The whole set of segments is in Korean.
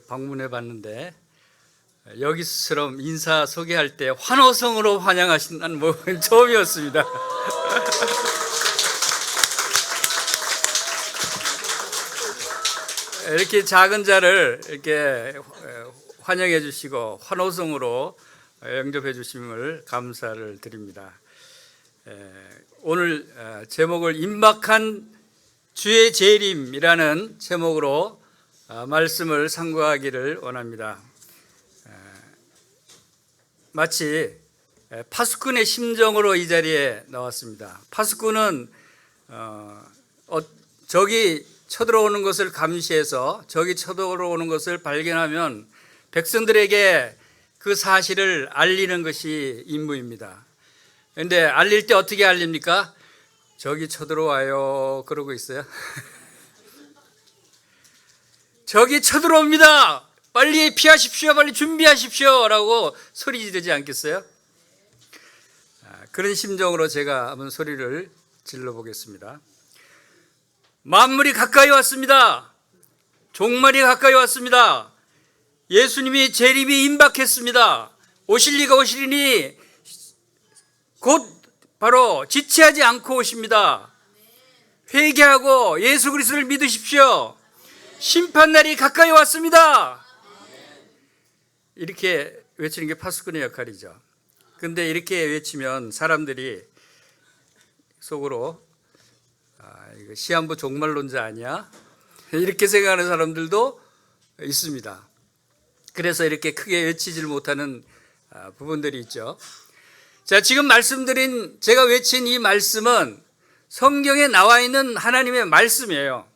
방문해 봤는데 여기처럼 인사 소개할 때 환호성으로 환영하신다는 건 처음이었습니다. 이렇게 작은 자를 이렇게 환영해 주시고 환호성으로 영접해 주심을 감사를 드립니다. 오늘 제목을 임박한 주의 재림이라는 제목으로 말씀을 상고하기를 원합니다. 마치 파수꾼의 심정으로 이 자리에 나왔습니다. 파수꾼은 적이 쳐들어오는 것을 감시해서 적이 쳐들어오는 것을 발견하면 백성들에게 그 사실을 알리는 것이 임무입니다. 그런데 알릴 때 어떻게 알립니까? 적이 쳐들어와요 그러고 있어요. 적이 쳐들어옵니다. 빨리 피하십시오. 빨리 준비하십시오. 라고 소리 지르지 않겠어요? 그런 심정으로 제가 한번 소리를 질러보겠습니다. 만물이 가까이 왔습니다. 종말이 가까이 왔습니다. 예수님이 재림이 임박했습니다. 오실리가 오시리니 곧 바로 지체하지 않고 오십니다. 회개하고 예수 그리스도를 믿으십시오. 심판날이 가까이 왔습니다. 이렇게 외치는 게 파수꾼의 역할이죠. 그런데 이렇게 외치면 사람들이 속으로 이거 시한부 종말론자 아니야? 이렇게 생각하는 사람들도 있습니다. 그래서 이렇게 크게 외치질 못하는 부분들이 있죠. 자, 지금 말씀드린 제가 외친 이 말씀은 성경에 나와 있는 하나님의 말씀이에요.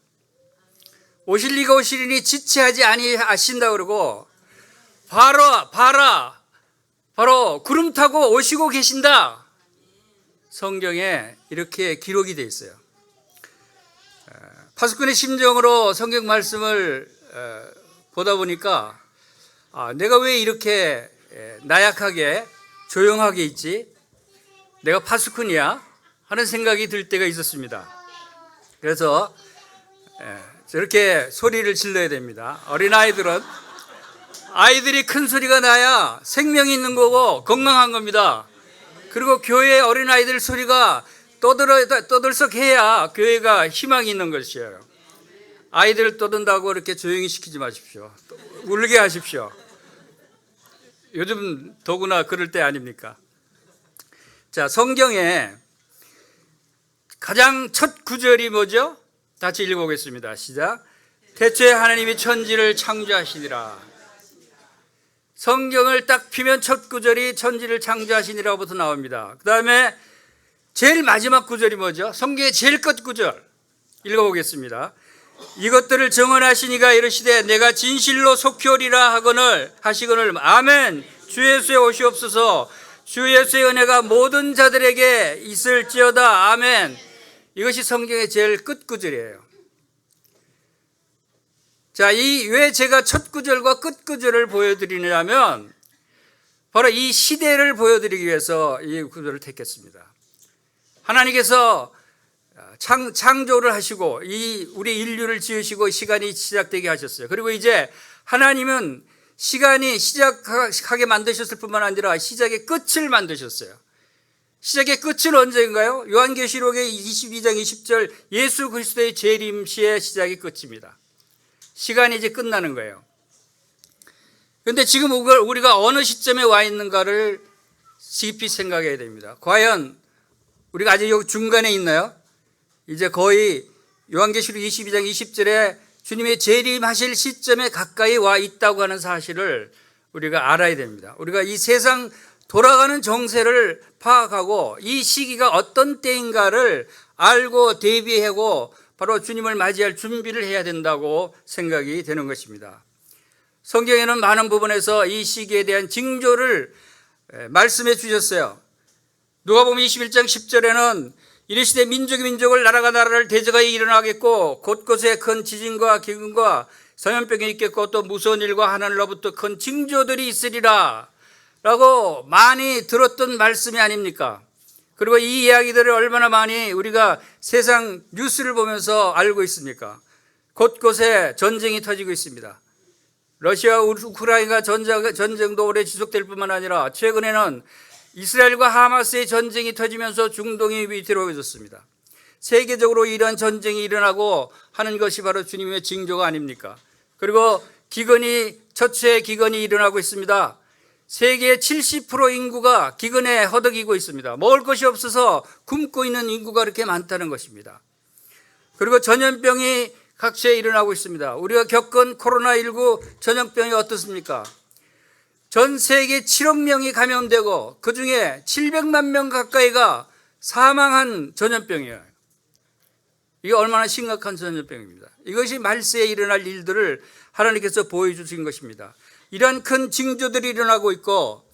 오실리가 오시리니 지체하지 아니하신다 그러고 바로 구름 타고 오시고 계신다. 성경에 이렇게 기록이 되어 있어요. 파수꾼의 심정으로 성경 말씀을 보다 보니까 내가 왜 이렇게 나약하게 조용하게 있지? 내가 파수꾼이야? 하는 생각이 들 때가 있었습니다. 그래서 저렇게 소리를 질러야 됩니다. 아이들이 큰 소리가 나야 생명이 있는 거고 건강한 겁니다. 그리고 교회 어린아이들 소리가 떠들썩해야 교회가 희망이 있는 것이에요. 아이들을 떠든다고 이렇게 조용히 시키지 마십시오. 울게 하십시오. 요즘 더구나 그럴 때 아닙니까? 자, 성경에 가장 첫 구절이 뭐죠? 같이 읽어보겠습니다. 시작. 태초에 하나님이 천지를 창조하시니라. 성경을 딱 피면 첫 구절이 천지를 창조하시니라부터 나옵니다. 그 다음에 제일 마지막 구절이 뭐죠? 성경의 제일 끝 구절 읽어보겠습니다. 이것들을 정언하시니가 이르시되 내가 진실로 속히 오리라 하시거늘 아멘. 주 예수의 오시옵소서. 주 예수의 은혜가 모든 자들에게 있을지어다. 아멘. 이것이 성경의 제일 끝 구절이에요. 자, 왜 제가 첫 구절과 끝 구절을 보여드리냐면 바로 이 시대를 보여드리기 위해서 이 구절을 택했습니다. 하나님께서 창조를 하시고 우리 인류를 지으시고 시간이 시작되게 하셨어요. 그리고 이제 하나님은 시간이 시작하게 만드셨을 뿐만 아니라 시작의 끝을 만드셨어요. 시작의 끝은 언제인가요? 요한계시록의 22장 20절 예수 그리스도의 재림 시의 시작이 끝입니다. 시간이 이제 끝나는 거예요. 그런데 지금 우리가 어느 시점에 와 있는가를 깊이 생각해야 됩니다. 과연 우리가 아직 여기 중간에 있나요? 이제 거의 요한계시록 22장 20절에 주님의 재림하실 시점에 가까이 와 있다고 하는 사실을 우리가 알아야 됩니다. 우리가 이 세상 돌아가는 정세를 파악하고 이 시기가 어떤 때인가를 알고 대비하고 바로 주님을 맞이할 준비를 해야 된다고 생각이 되는 것입니다. 성경에는 많은 부분에서 이 시기에 대한 징조를 말씀해 주셨어요. 누가복음 21장 10절에는 이르시되 민족이 민족을 나라가 나라를 대적하여 일어나겠고 곳곳에 큰 지진과 기근과 전염병이 있겠고 또 무서운 일과 하늘로부터 큰 징조들이 있으리라 라고 많이 들었던 말씀이 아닙니까? 그리고 이 이야기들을 얼마나 많이 우리가 세상 뉴스를 보면서 알고 있습니까? 곳곳에 전쟁이 터지고 있습니다. 러시아 우크라이나 전쟁도 오래 지속될 뿐만 아니라 최근에는 이스라엘과 하마스의 전쟁이 터지면서 중동이 위태로워졌습니다. 세계적으로 이러한 전쟁이 일어나고 하는 것이 바로 주님의 징조가 아닙니까? 그리고 처치의 기근이 일어나고 있습니다. 세계의 70% 인구가 기근에 허덕이고 있습니다. 먹을 것이 없어서 굶고 있는 인구가 그렇게 많다는 것입니다. 그리고 전염병이 각지에 일어나고 있습니다. 우리가 겪은 코로나19 전염병이 어떻습니까? 전 세계 7억 명이 감염되고 그중에 700만 명 가까이가 사망한 전염병이에요. 이게 얼마나 심각한 전염병입니다. 이것이 말세에 일어날 일들을 하나님께서 보여주신 것입니다. 이러한 큰 징조들이 일어나고 있고,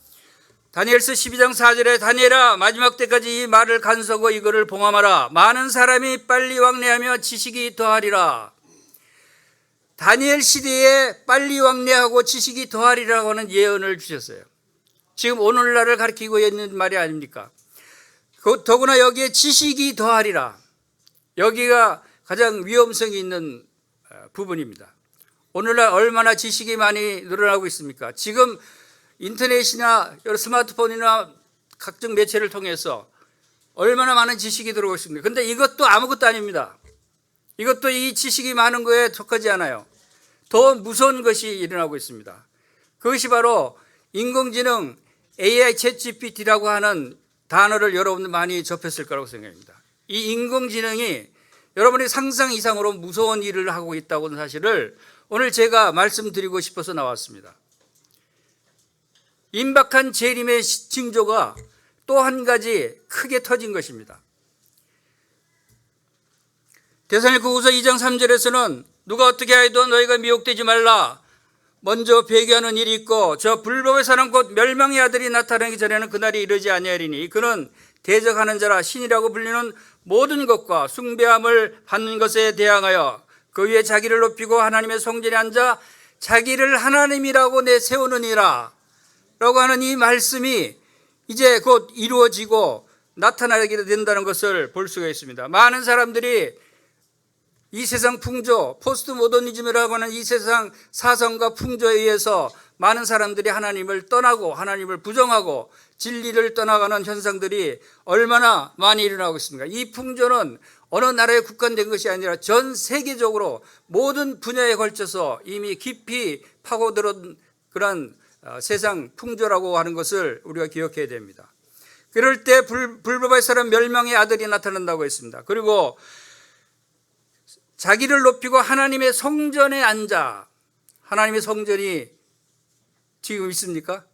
다니엘서 12장 4절에 다니엘아 마지막 때까지 이 말을 간수하고 이거를 봉함하라. 많은 사람이 빨리 왕래하며 지식이 더하리라. 다니엘 시대에 빨리 왕래하고 지식이 더하리라고 하는 예언을 주셨어요. 지금 오늘날을 가리키고 있는 말이 아닙니까? 더구나 여기에 지식이 더하리라. 여기가 가장 위험성이 있는 부분입니다. 오늘날 얼마나 지식이 많이 늘어나고 있습니까? 지금 인터넷이나 여러 스마트폰이나 각종 매체를 통해서 얼마나 많은 지식이 들어오고 있습니까? 그런데 이것도 아무것도 아닙니다. 이것도 이 지식이 많은 거에 속하지 않아요. 더 무서운 것이 일어나고 있습니다. 그것이 바로 인공지능 AI 챗GPT라고 하는 단어를 여러분 많이 접했을 거라고 생각합니다. 이 인공지능이 여러분이 상상 이상으로 무서운 일을 하고 있다고 하는 사실을 오늘 제가 말씀드리고 싶어서 나왔습니다. 임박한 재림의 징조가 또 한 가지 크게 터진 것입니다. 데살로니가후서 2장 3절에서는 누가 어떻게 하여도 너희가 미혹되지 말라. 먼저 배교하는 일이 있고 저 불법의 사람 곧 멸망의 아들이 나타나기 전에는 그날이 이르지 아니하리니 그는 대적하는 자라 신이라고 불리는 모든 것과 숭배함을 받는 것에 대항하여 그 위에 자기를 높이고 하나님의 성전에 앉아 자기를 하나님이라고 내세우느니라 라고 하는 이 말씀이 이제 곧 이루어지고 나타나게 된다는 것을 볼 수가 있습니다. 많은 사람들이 이 세상 풍조, 포스트 모더니즘이라고 하는 이 세상 사상과 풍조에 의해서 많은 사람들이 하나님을 떠나고 하나님을 부정하고 진리를 떠나가는 현상들이 얼마나 많이 일어나고 있습니까? 이 풍조는 어느 나라에 국한된 것이 아니라 전 세계적으로 모든 분야에 걸쳐서 이미 깊이 파고들은 그런 세상 풍조라고 하는 것을 우리가 기억해야 됩니다. 그럴 때 불법의 사람 멸망의 아들이 나타난다고 했습니다. 그리고 자기를 높이고 하나님의 성전에 앉아. 하나님의 성전이 지금 있습니까?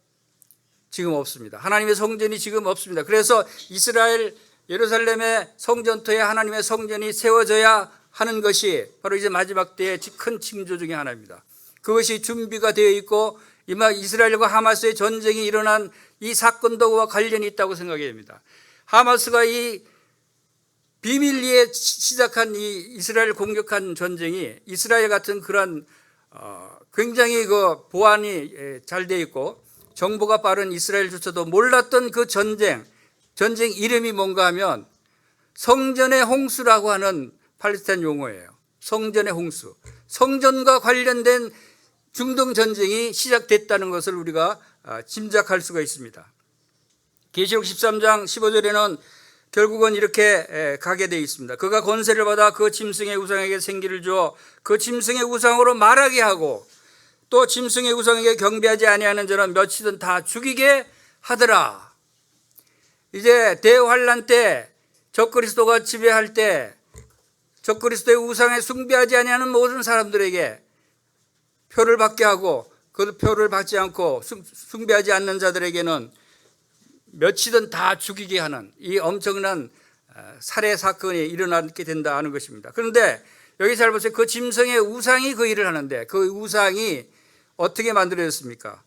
지금 없습니다. 하나님의 성전이 지금 없습니다. 그래서 이스라엘 예루살렘의 성전터에 하나님의 성전이 세워져야 하는 것이 바로 이제 마지막 때의 큰 징조 중에 하나입니다. 그것이 준비가 되어 있고 이스라엘과 하마스의 전쟁이 일어난 이 사건과 관련이 있다고 생각이 됩니다. 하마스가 이 비밀리에 시작한 이 이스라엘 공격한 전쟁이 이스라엘 같은 그런 굉장히 그 보안이 잘 되어 있고 정보가 빠른 이스라엘조차도 몰랐던 그 전쟁 이름이 뭔가 하면 성전의 홍수라고 하는 팔레스타인 용어예요. 성전의 홍수. 성전과 관련된 중동 전쟁이 시작됐다는 것을 우리가 짐작할 수가 있습니다. 계시록 13장 15절에는 결국은 이렇게 가게 되어 있습니다. 그가 권세를 받아 그 짐승의 우상에게 생기를 주어 그 짐승의 우상으로 말하게 하고 또 짐승의 우상에게 경배하지 아니하는 자는 몇이든 다 죽이게 하더라. 이제 대환란 때 적그리스도가 지배할 때 적그리스도의 우상에 숭배하지 아니하는 모든 사람들에게 표를 받게 하고 그 표를 받지 않고 숭배하지 않는 자들에게는 몇이든 다 죽이게 하는 이 엄청난 살해 사건이 일어나게 된다 하는 것입니다. 그런데 여기 잘 보세요. 그 짐승의 우상이 그 일을 하는데 그 우상이 어떻게 만들어졌습니까?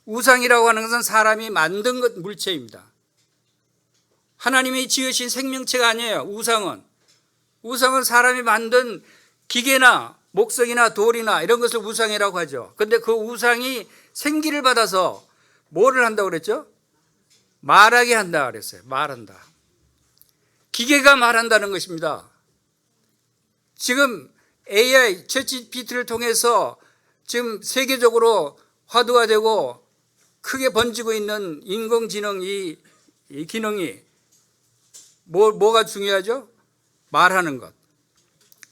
우상이라고 하는 것은 사람이 만든 것 물체입니다. 하나님이 지으신 생명체가 아니에요. 우상은 사람이 만든 기계나 목석이나 돌이나 이런 것을 우상이라고 하죠. 그런데 그 우상이 생기를 받아서 뭐를 한다고 그랬죠? 말하게 한다 그랬어요. 말한다. 기계가 말한다는 것입니다. 지금 AI, 챗GPT를 통해서 지금 세계적으로 화두화되고 크게 번지고 있는 인공지능 이 기능이 뭐가 중요하죠? 말하는 것.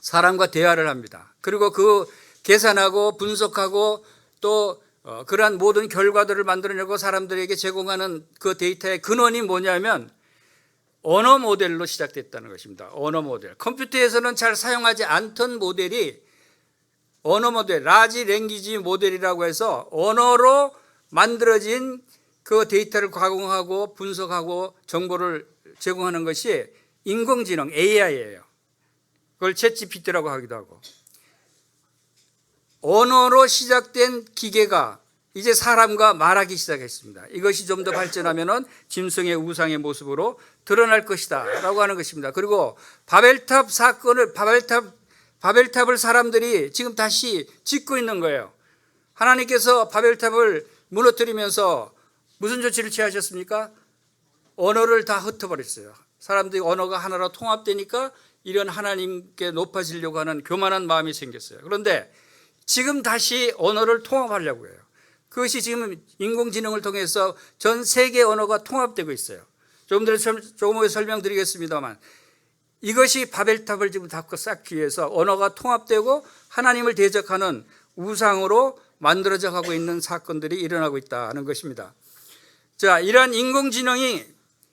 사람과 대화를 합니다. 그리고 그 계산하고 분석하고 또 그러한 모든 결과들을 만들어내고 사람들에게 제공하는 그 데이터의 근원이 뭐냐면 언어 모델로 시작됐다는 것입니다. 언어 모델. 컴퓨터에서는 잘 사용하지 않던 모델이 언어 모델, 라지 랭귀지 모델이라고 해서 언어로 만들어진 그 데이터를 가공하고 분석하고 정보를 제공하는 것이 인공지능 AI예요. 그걸 챗GPT라고 하기도 하고. 언어로 시작된 기계가 이제 사람과 말하기 시작했습니다. 이것이 좀 더 발전하면은 짐승의 우상의 모습으로 드러날 것이다 라고 하는 것입니다. 그리고 바벨탑 사건을 바벨탑을 사람들이 지금 다시 짓고 있는 거예요. 하나님께서 바벨탑을 무너뜨리면서 무슨 조치를 취하셨습니까? 언어를 다 흩어버렸어요. 사람들이 언어가 하나로 통합되니까 이런 하나님께 높아지려고 하는 교만한 마음이 생겼어요. 그런데 지금 다시 언어를 통합하려고 해요. 그것이 지금 인공지능을 통해서 전 세계 언어가 통합되고 있어요. 조금 후에 설명드리겠습니다만 이것이 바벨탑을 지금 닫고 쌓기 위해서 언어가 통합되고 하나님을 대적하는 우상으로 만들어져 가고 있는 사건들이 일어나고 있다는 것입니다. 자, 이러한 인공지능이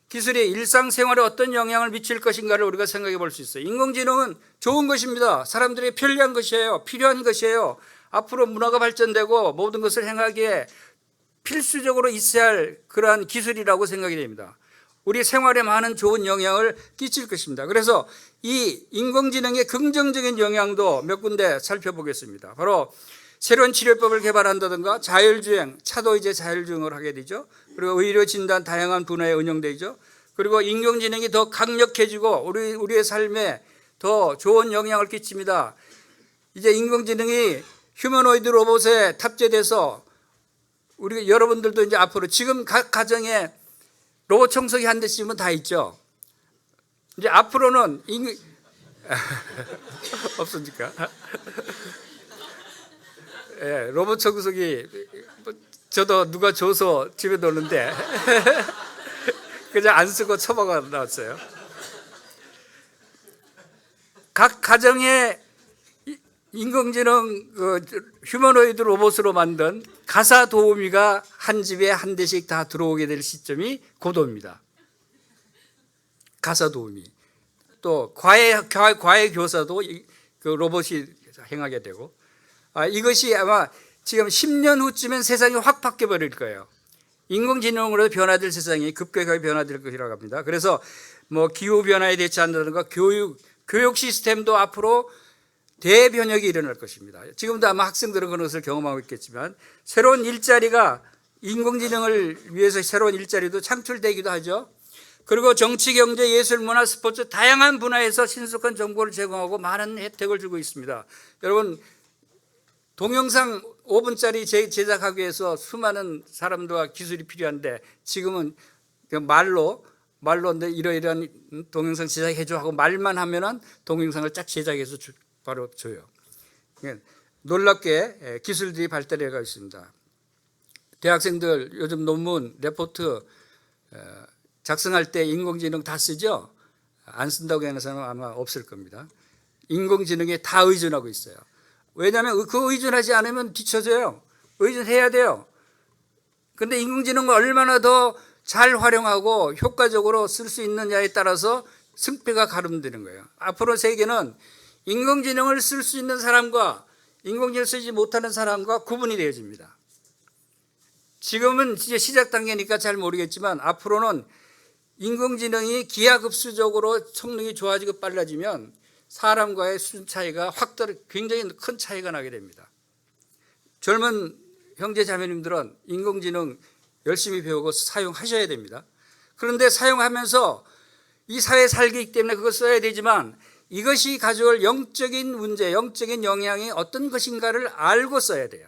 기술이 일상생활에 어떤 영향을 미칠 것인가를 우리가 생각해 볼 수 있어요. 인공지능은 좋은 것입니다. 사람들이 편리한 것이에요. 필요한 것이에요. 앞으로 문화가 발전되고 모든 것을 행하기에 필수적으로 있어야 할 그러한 기술이라고 생각이 됩니다. 우리 생활에 많은 좋은 영향을 끼칠 것입니다. 그래서 이 인공지능의 긍정적인 영향도 몇 군데 살펴보겠습니다. 바로 새로운 치료법을 개발한다든가 자율주행, 차도 이제 자율주행을 하게 되죠. 그리고 의료진단 다양한 분야에 응용되죠. 그리고 인공지능이 더 강력해지고 우리의 삶에 더 좋은 영향을 끼칩니다. 이제 인공지능이 휴머노이드 로봇에 탑재돼서 우리 여러분들도 이제 앞으로 지금 각 가정에 로봇 청소기 한 대씩은 다 있죠. 이제 앞으로는 없습니까? 예, 로봇 청소기 저도 누가 줘서 집에 놓는데 그냥 안 쓰고 처박아 놨어요. 각 가정에 인공지능 휴머노이드 로봇으로 만든 가사 도우미가 한 집에 한 대씩 다 들어오게 될 시점이 고도입니다. 가사 도우미. 또 과외 교사도 그 로봇이 행하게 되고 이것이 아마 지금 10년 후쯤엔 세상이 확 바뀌어버릴 거예요. 인공지능으로 변화될 세상이 급격하게 변화될 것이라고 합니다. 그래서 뭐 기후변화에 대처한다든가 교육 시스템도 앞으로 대변혁이 일어날 것입니다. 지금도 아마 학생들은 그런 것을 경험하고 있겠지만 새로운 일자리가 인공지능을 위해서 새로운 일자리도 창출되기도 하죠. 그리고 정치, 경제, 예술, 문화, 스포츠 다양한 분야에서 신속한 정보를 제공하고 많은 혜택을 주고 있습니다. 여러분 동영상 5분짜리 제작하기 위해서 수많은 사람들과 기술이 필요한데 지금은 말로 이러이러한 동영상 제작해줘 하고 말만 하면은 동영상을 쫙 제작해서 바로 줘요. 놀랍게 기술들이 발달해 가고 있습니다. 대학생들 요즘 논문, 레포트 작성할 때 인공지능 다 쓰죠? 안 쓴다고 하는 사람은 아마 없을 겁니다. 인공지능에 다 의존하고 있어요. 왜냐하면 그 의존하지 않으면 뒤처져요. 의존해야 돼요. 그런데 인공지능을 얼마나 더 잘 활용하고 효과적으로 쓸 수 있느냐에 따라서 승패가 가름되는 거예요. 앞으로 세계는 인공지능을 쓸 수 있는 사람과 인공지능을 쓰지 못하는 사람과 구분이 되어집니다. 지금은 이제 시작 단계니까 잘 모르겠지만 앞으로는 인공지능이 기하급수적으로 성능이 좋아지고 빨라지면 사람과의 수준 차이가 굉장히 큰 차이가 나게 됩니다. 젊은 형제 자매님들은 인공지능 열심히 배우고 사용하셔야 됩니다. 그런데 사용하면서 이 사회에 살기 때문에 그걸 써야 되지만 이것이 가져올 영적인 문제, 영적인 영향이 어떤 것인가를 알고 써야 돼요.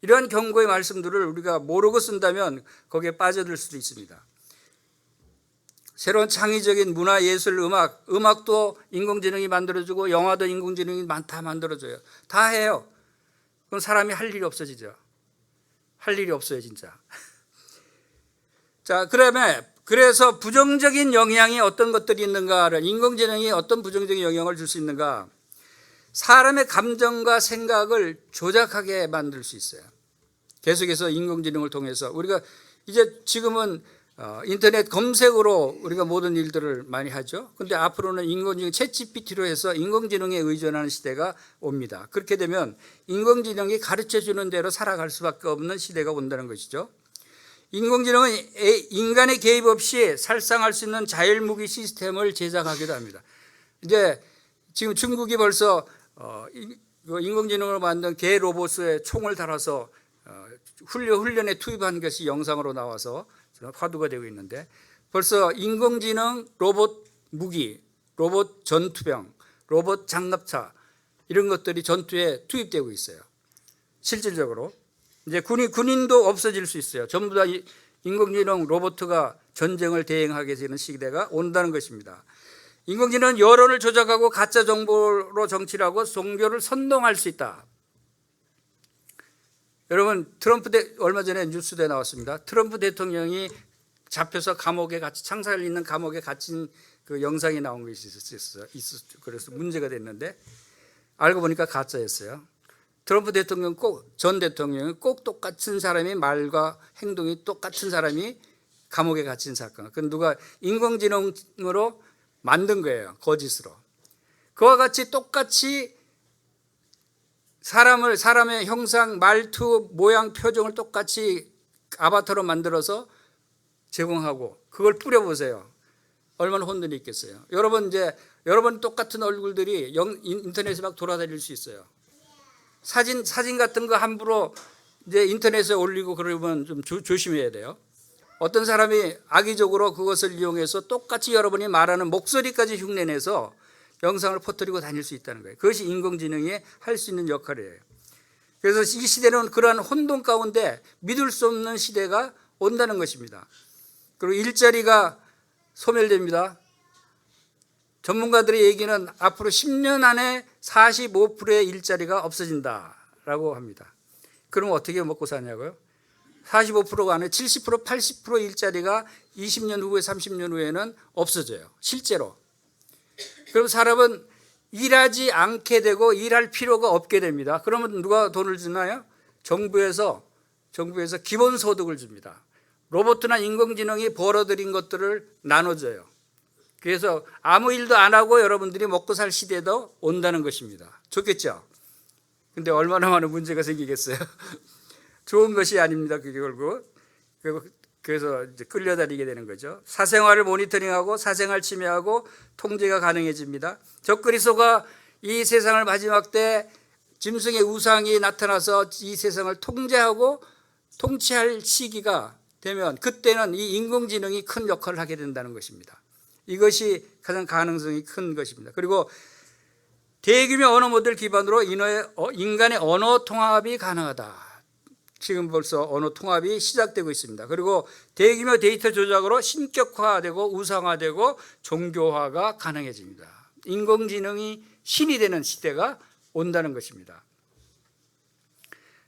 이러한 경고의 말씀들을 우리가 모르고 쓴다면 거기에 빠져들 수도 있습니다. 새로운 창의적인 문화, 예술, 음악도 인공지능이 만들어주고 영화도 인공지능이 다 만들어줘요. 다 해요. 그럼 사람이 할 일이 없어지죠. 할 일이 없어요, 진짜. 자, 그래서 부정적인 영향이 어떤 것들이 있는가를, 인공지능이 어떤 부정적인 영향을 줄 수 있는가? 사람의 감정과 생각을 조작하게 만들 수 있어요. 계속해서 인공지능을 통해서 우리가 이제 지금은 인터넷 검색으로 우리가 모든 일들을 많이 하죠. 그런데 앞으로는 인공지능 챗GPT로 해서 인공지능에 의존하는 시대가 옵니다. 그렇게 되면 인공지능이 가르쳐주는 대로 살아갈 수밖에 없는 시대가 온다는 것이죠. 인공지능은 인간의 개입 없이 살상할 수 있는 자율무기 시스템을 제작하기도 합니다. 이제 지금 중국이 벌써 인공지능으로 만든 개 로봇에 총을 달아서 훈련에 투입한 것이 영상으로 나와서 화두가 되고 있는데, 벌써 인공지능 로봇 무기, 로봇 전투병, 로봇 장갑차 이런 것들이 전투에 투입되고 있어요. 실질적으로 이제 군인도 없어질 수 있어요. 전부 다 인공지능 로봇가 전쟁을 대행하게 되는 시대가 온다는 것입니다. 인공지능은 여론을 조작하고 가짜 정보로 정치를 하고 종교를 선동할 수 있다. 여러분, 얼마 전에 뉴스에 나왔습니다. 트럼프 대통령이 잡혀서 감옥에 창살 있는 감옥에 갇힌 그 영상이 나온 것이 있었어요. 그래서 문제가 됐는데 알고 보니까 가짜였어요. 트럼프 대통령 전 대통령이 꼭 똑같은 사람이 말과 행동이 똑같은 사람이 감옥에 갇힌 사건. 그건 누가 인공지능으로 만든 거예요. 거짓으로. 그와 같이 똑같이 사람의 형상, 말투, 모양, 표정을 똑같이 아바타로 만들어서 제공하고 그걸 뿌려보세요. 얼마나 혼돈이 있겠어요. 여러분 똑같은 얼굴들이 인터넷에 막 돌아다닐 수 있어요. 사진 같은 거 함부로 이제 인터넷에 올리고 그러면 좀 조심해야 돼요. 어떤 사람이 악의적으로 그것을 이용해서 똑같이 여러분이 말하는 목소리까지 흉내내서 영상을 퍼뜨리고 다닐 수 있다는 거예요. 그것이 인공지능이 할 수 있는 역할이에요. 그래서 이 시대는 그러한 혼돈 가운데 믿을 수 없는 시대가 온다는 것입니다. 그리고 일자리가 소멸됩니다. 전문가들의 얘기는 앞으로 10년 안에 45%의 일자리가 없어진다라고 합니다. 그럼 어떻게 먹고 사냐고요? 45%가 아니라 70%, 80% 일자리가 20년 후에 30년 후에는 없어져요. 실제로. 그럼 사람은 일하지 않게 되고 일할 필요가 없게 됩니다. 그러면 누가 돈을 주나요? 정부에서 기본소득을 줍니다. 로봇이나 인공지능이 벌어들인 것들을 나눠줘요. 그래서 아무 일도 안 하고 여러분들이 먹고 살 시대도 온다는 것입니다. 좋겠죠? 근데 얼마나 많은 문제가 생기겠어요? 좋은 것이 아닙니다. 그게 결국. 그래서 이제 끌려다니게 되는 거죠. 사생활을 모니터링하고 사생활 침해하고 통제가 가능해집니다. 적그리스도가 이 세상을 마지막 때 짐승의 우상이 나타나서 이 세상을 통제하고 통치할 시기가 되면 그때는 이 인공지능이 큰 역할을 하게 된다는 것입니다. 이것이 가장 가능성이 큰 것입니다. 그리고 대규모 언어 모델 기반으로 인간의 언어 통합이 가능하다. 지금 벌써 언어 통합이 시작되고 있습니다. 그리고 대규모 데이터 조작으로 신격화되고 우상화되고 종교화가 가능해집니다. 인공지능이 신이 되는 시대가 온다는 것입니다.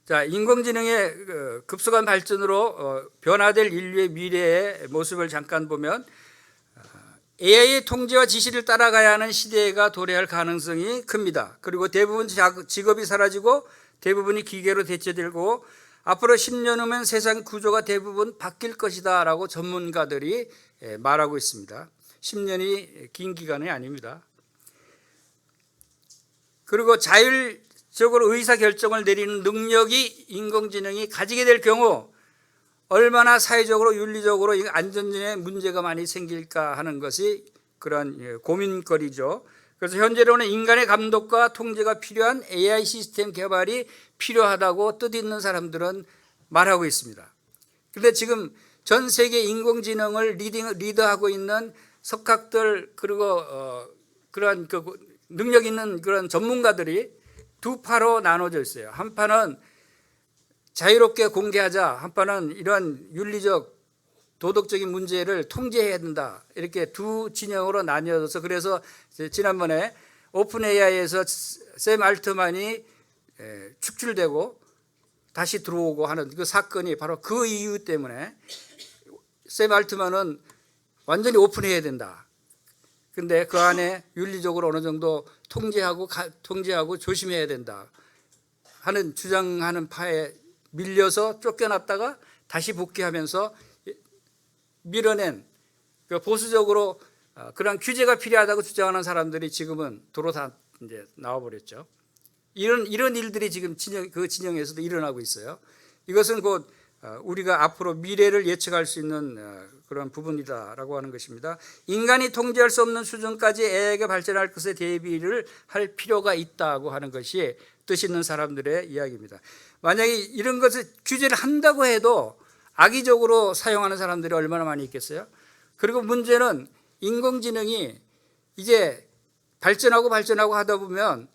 자, 인공지능의 급속한 발전으로 변화될 인류의 미래의 모습을 잠깐 보면 AI의 통제와 지시를 따라가야 하는 시대가 도래할 가능성이 큽니다. 그리고 대부분 직업이 사라지고 대부분이 기계로 대체되고 앞으로 10년 후면 세상 구조가 대부분 바뀔 것이다 라고 전문가들이 말하고 있습니다. 10년이 긴 기간이 아닙니다. 그리고 자율적으로 의사결정을 내리는 능력이 인공지능이 가지게 될 경우 얼마나 사회적으로 윤리적으로 안전에 문제가 많이 생길까 하는 것이 그런 고민거리죠. 그래서 현재로는 인간의 감독과 통제가 필요한 AI 시스템 개발이 필요하다고 뜻있는 사람들은 말하고 있습니다. 그런데 지금 전 세계 인공지능을 리드하고 있는 석학들 그리고 그러한 능력 있는 그런 전문가들이 두 파로 나눠져 있어요. 한 파는 자유롭게 공개하자, 한 파는 이러한 윤리적 도덕적인 문제를 통제해야 된다. 이렇게 두 진영으로 나뉘어져서 그래서 지난번에 오픈 AI에서 샘 알트만이 축출되고 다시 들어오고 하는 그 사건이 바로 그 이유 때문에 샘 알트만은 완전히 오픈해야 된다. 그런데 그 안에 윤리적으로 어느 정도 통제하고 조심해야 된다 하는 주장하는 파에 밀려서 쫓겨났다가 다시 복귀하면서 밀어낸 보수적으로 그런 규제가 필요하다고 주장하는 사람들이 지금은 도로 다 이제 나와버렸죠. 이런 일들이 지금 그 진영에서도 일어나고 있어요. 이것은 곧 우리가 앞으로 미래를 예측할 수 있는 그런 부분이다라고 하는 것입니다. 인간이 통제할 수 없는 수준까지 AI가 발전할 것에 대비를 할 필요가 있다고 하는 것이 뜻 있는 사람들의 이야기입니다. 만약에 이런 것을 규제를 한다고 해도 악의적으로 사용하는 사람들이 얼마나 많이 있겠어요? 그리고 문제는 인공지능이 이제 발전하고 하다 보면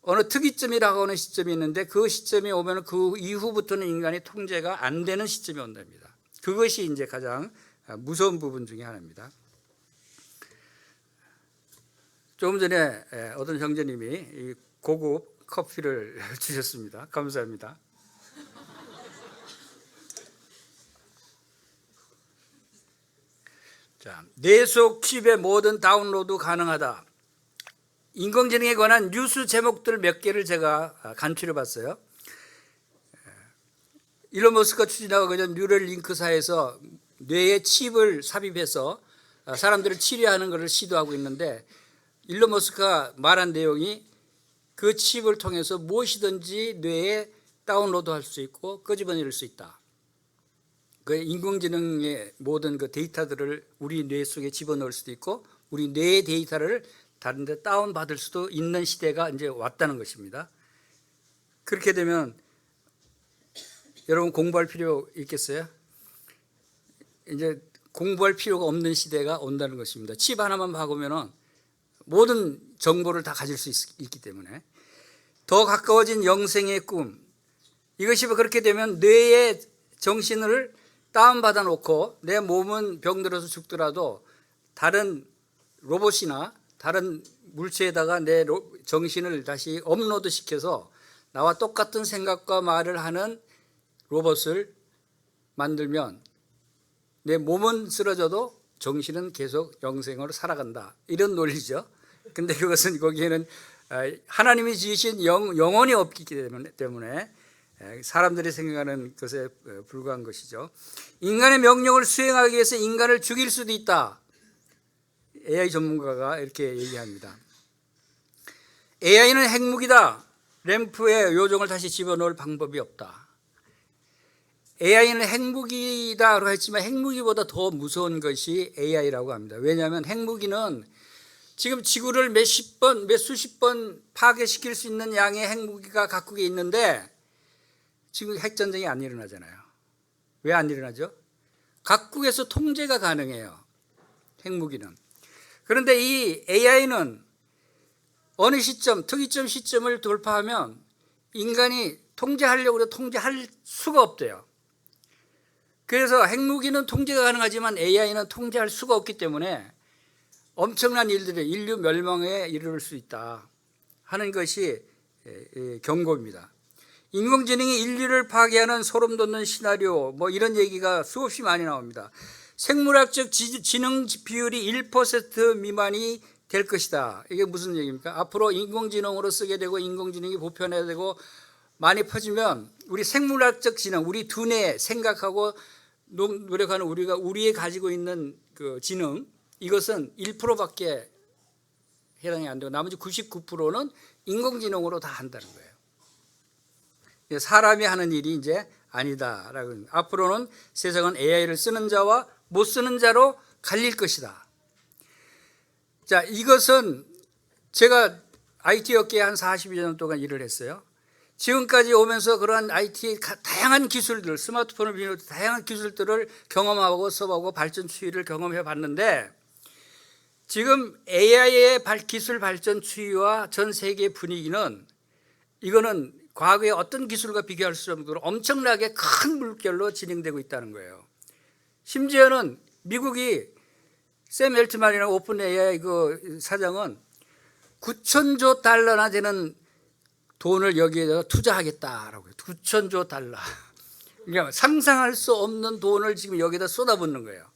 어느 특이점이라고 하는 시점이 있는데 그 시점이 오면 그 이후부터는 인간이 통제가 안 되는 시점이 온답니다. 그것이 이제 가장 무서운 부분 중에 하나입니다. 조금 전에 어떤 형제님이 고급 커피를 주셨습니다. 감사합니다. 자, 뇌 속 칩의 모든 다운로드 가능하다. 인공지능에 관한 뉴스 제목들 몇 개를 제가 간추려 봤어요. 일론 머스크가 추진하고 있는 뉴럴링크사에서 뇌에 칩을 삽입해서 사람들을 치료하는 것을 시도하고 있는데 일론 머스크가 말한 내용이 그 칩을 통해서 무엇이든지 뇌에 다운로드할 수 있고 끄집어낼 수 있다. 그 인공지능의 모든 그 데이터들을 우리 뇌 속에 집어넣을 수도 있고 우리 뇌의 데이터를 다른 데 다운받을 수도 있는 시대가 이제 왔다는 것입니다. 그렇게 되면 여러분 공부할 필요 있겠어요? 이제 공부할 필요가 없는 시대가 온다는 것입니다. 칩 하나만 박으면 모든 정보를 다 가질 수 있기 때문에 더 가까워진 영생의 꿈, 이것이 그렇게 되면 뇌의 정신을 다운받아 놓고 내 몸은 병들어서 죽더라도 다른 로봇이나 다른 물체에다가 내 정신을 다시 업로드 시켜서 나와 똑같은 생각과 말을 하는 로봇을 만들면 내 몸은 쓰러져도 정신은 계속 영생으로 살아간다. 이런 논리죠. 근데 그것은 거기에는 하나님이 지으신 영혼이 없기 때문에 사람들이 생각하는 것에 불과한 것이죠. 인간의 명령을 수행하기 위해서 인간을 죽일 수도 있다. AI 전문가가 이렇게 얘기합니다. AI는 핵무기다. 램프에 요정을 다시 집어넣을 방법이 없다. AI는 핵무기다라고 했지만 핵무기보다 더 무서운 것이 AI라고 합니다. 왜냐하면 핵무기는 지금 지구를 수십 번 파괴시킬 수 있는 양의 핵무기가 각국에 있는데 지금 핵전쟁이 안 일어나잖아요. 왜 안 일어나죠? 각국에서 통제가 가능해요. 핵무기는. 그런데 이 AI는 어느 시점, 특이점 시점을 돌파하면 인간이 통제하려고 해도 통제할 수가 없대요. 그래서 핵무기는 통제가 가능하지만 AI는 통제할 수가 없기 때문에 엄청난 일들이 인류 멸망에 이르를 수 있다 하는 것이 경고입니다. 인공지능이 인류를 파괴하는 소름 돋는 시나리오 뭐 이런 얘기가 수없이 많이 나옵니다. 생물학적 지능 비율이 1% 미만이 될 것이다. 이게 무슨 얘기입니까? 앞으로 인공지능으로 쓰게 되고 인공지능이 보편화되고 되고 많이 퍼지면 우리 생물학적 지능, 우리 두뇌 생각하고 노력하는 우리의 가지고 있는 그 지능, 이것은 1%밖에 해당이 안 되고 나머지 99%는 인공지능으로 다 한다는 거예요. 사람이 하는 일이 이제 아니다라고. 앞으로는 세상은 AI를 쓰는 자와 못 쓰는 자로 갈릴 것이다. 자, 이것은 제가 IT 업계에 한 42년 동안 일을 했어요. 지금까지 오면서 그러한 IT의 다양한 기술들, 스마트폰을 비롯해 다양한 기술들을 경험하고 써보고 발전 추이를 경험해 봤는데 지금 AI의 기술 발전 추이와 전 세계 분위기는 이거는 과거의 어떤 기술과 비교할 수 없는 정도로 엄청나게 큰 물결로 진행되고 있다는 거예요. 심지어는 미국이 샘 엘트만이라는 오픈 AI 그 사장은 $9,000조 되는 돈을 여기에다가 투자하겠다라고 해요. 9천조 달러. 그러니까 상상할 수 없는 돈을 지금 여기다 쏟아붓는 거예요.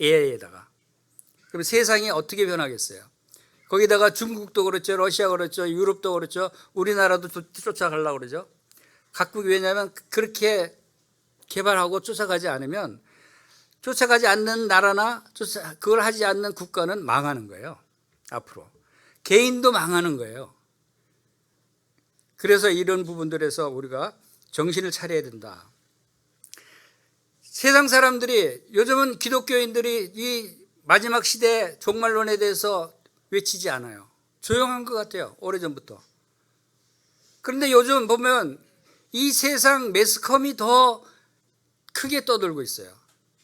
AI에다가. 그럼 세상이 어떻게 변하겠어요? 거기다가 중국도 그렇죠, 러시아가 그렇죠, 유럽도 그렇죠, 우리나라도 쫓아가려고 그러죠. 각국이 왜냐하면 그렇게 개발하고 쫓아가지 않으면, 쫓아가지 않는 나라나 그걸 하지 않는 국가는 망하는 거예요. 앞으로 개인도 망하는 거예요. 그래서 이런 부분들에서 우리가 정신을 차려야 된다. 세상 사람들이, 요즘은 기독교인들이 이 마지막 시대 종말론에 대해서 외치지 않아요. 조용한 것 같아요, 오래전부터. 그런데 요즘 보면 이 세상 매스컴이 더 크게 떠들고 있어요.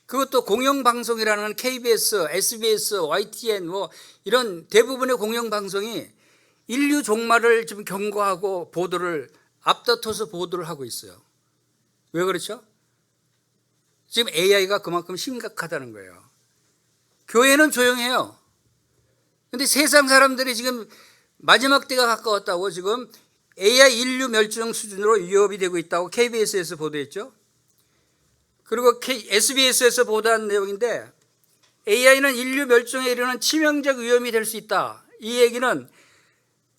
그것도 공영방송이라는 KBS, SBS, YTN 뭐 이런 대부분의 공영방송이 인류 종말을 지금 경고하고 보도를, 앞다퉈서 보도를 하고 있어요. 왜 그렇죠? 지금 AI가 그만큼 심각하다는 거예요. 교회는 조용해요. 근데 세상 사람들이 지금 마지막 때가 가까웠다고 지금 AI 인류 멸종 수준으로 위협이 되고 있다고 KBS에서 보도했죠. 그리고 SBS에서 보도한 내용인데, AI는 인류 멸종에 이르는 치명적 위험이 될 수 있다. 이 얘기는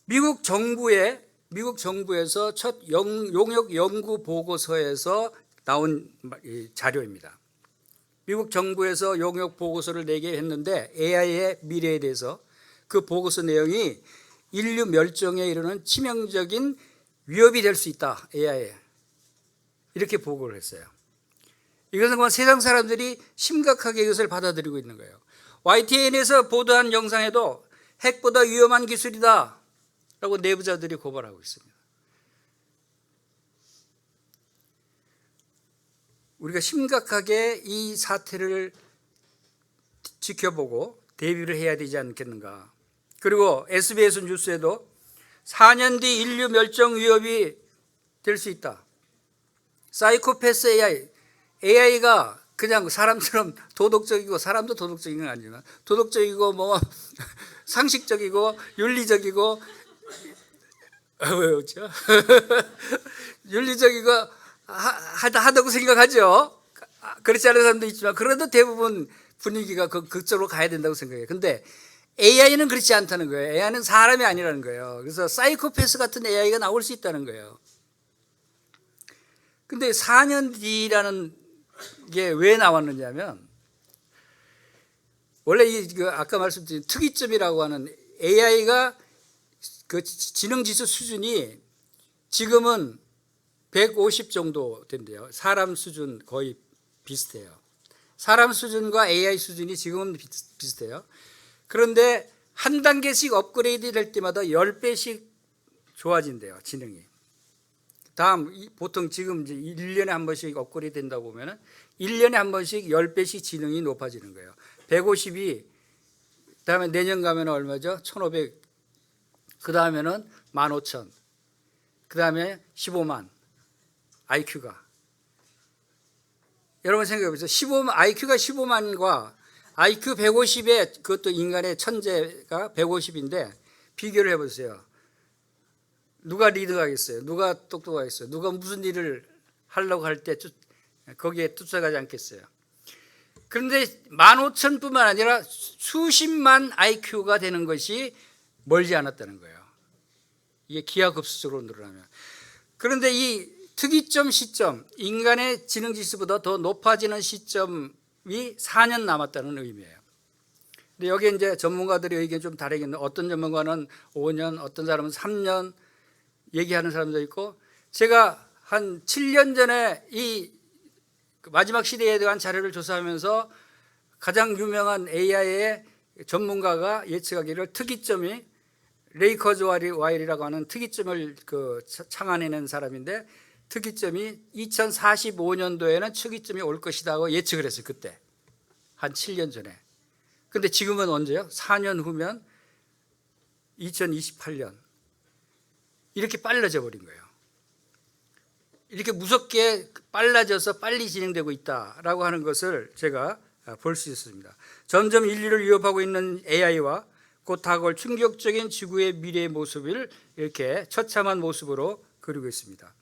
미국 정부에서 첫 용역 연구 보고서에서 나온 자료입니다. 미국 정부에서 용역 보고서를 내게 했는데, AI의 미래에 대해서 그 보고서 내용이 인류 멸종에 이르는 치명적인 위협이 될 수 있다, AI에. 이렇게 보고를 했어요. 이것은 그만 세상 사람들이 심각하게 이것을 받아들이고 있는 거예요. YTN에서 보도한 영상에도 핵보다 위험한 기술이다 라고 내부자들이 고발하고 있습니다. 우리가 심각하게 이 사태를 지켜보고 대비를 해야 되지 않겠는가. 그리고 SBS 뉴스에도 4년 뒤 인류 멸종 위협이 될 수 있다. 사이코패스 AI가 그냥 사람처럼 도덕적이고, 사람도 도덕적인 건 아니지만 도덕적이고 뭐 상식적이고 윤리적이고 왜 웃죠? 윤리적이고 하다고 생각하죠. 그렇지 않은 사람도 있지만 그래도 대부분 분위기가 그쪽으로 가야 된다고 생각해요. 근데 AI는 그렇지 않다는 거예요. AI는 사람이 아니라는 거예요. 그래서 사이코패스 같은 AI가 나올 수 있다는 거예요. 근데 4년 뒤라는 게 왜 나왔느냐면, 원래 아까 말씀드린 특이점이라고 하는 AI가 그 지능지수 수준이 지금은 150 정도 된대요. 사람 수준 거의 비슷해요. 사람 수준과 AI 수준이 지금은 비슷해요. 그런데 한 단계씩 업그레이드 될 때마다 10배씩 좋아진대요, 지능이. 다음, 보통 지금 이제 1년에 한 번씩 업그레이드 된다고 보면은 1년에 한 번씩 10배씩 지능이 높아지는 거예요. 150이, 그 다음에 내년 가면 얼마죠? 1500, 그 다음에는 15,000, 그 다음에 15만, IQ가. 여러분 생각해 보세요. IQ가 15만과 IQ 150에, 그것도 인간의 천재가 150인데 비교를 해보세요. 누가 리드하겠어요? 누가 똑똑하겠어요? 누가 무슨 일을 하려고 할 때 거기에 쫓아가지 않겠어요? 그런데 15,000뿐만 아니라 수십만 IQ가 되는 것이 멀지 않았다는 거예요. 이게 기하급수적으로 늘어나면. 그런데 이 특이점 시점, 인간의 지능지수보다 더 높아지는 시점이 4년 남았다는 의미예요. 근데 여기 이제 전문가들의 의견이 좀 다르겠는데, 어떤 전문가는 5년, 어떤 사람은 3년 얘기하는 사람도 있고, 제가 한 7년 전에 이 마지막 시대에 대한 자료를 조사하면서 가장 유명한 AI의 전문가가 예측하기를, 특이점이 레이커즈 와일이라고 하는 특이점을 창안해낸 사람인데, 특이점이 2045년도에는 특이점이 올 것이다 하고 예측을 했어요. 그때 한 7년 전에. 근데 지금은 언제요? 4년 후면 2028년. 이렇게 빨라져 버린 거예요. 이렇게 무섭게 빨라져서 빨리 진행되고 있다라고 하는 것을 제가 볼 수 있습니다. 점점 인류를 위협하고 있는 AI와 곧 다가올 충격적인 지구의 미래의 모습을 이렇게 처참한 모습으로 그리고 있습니다.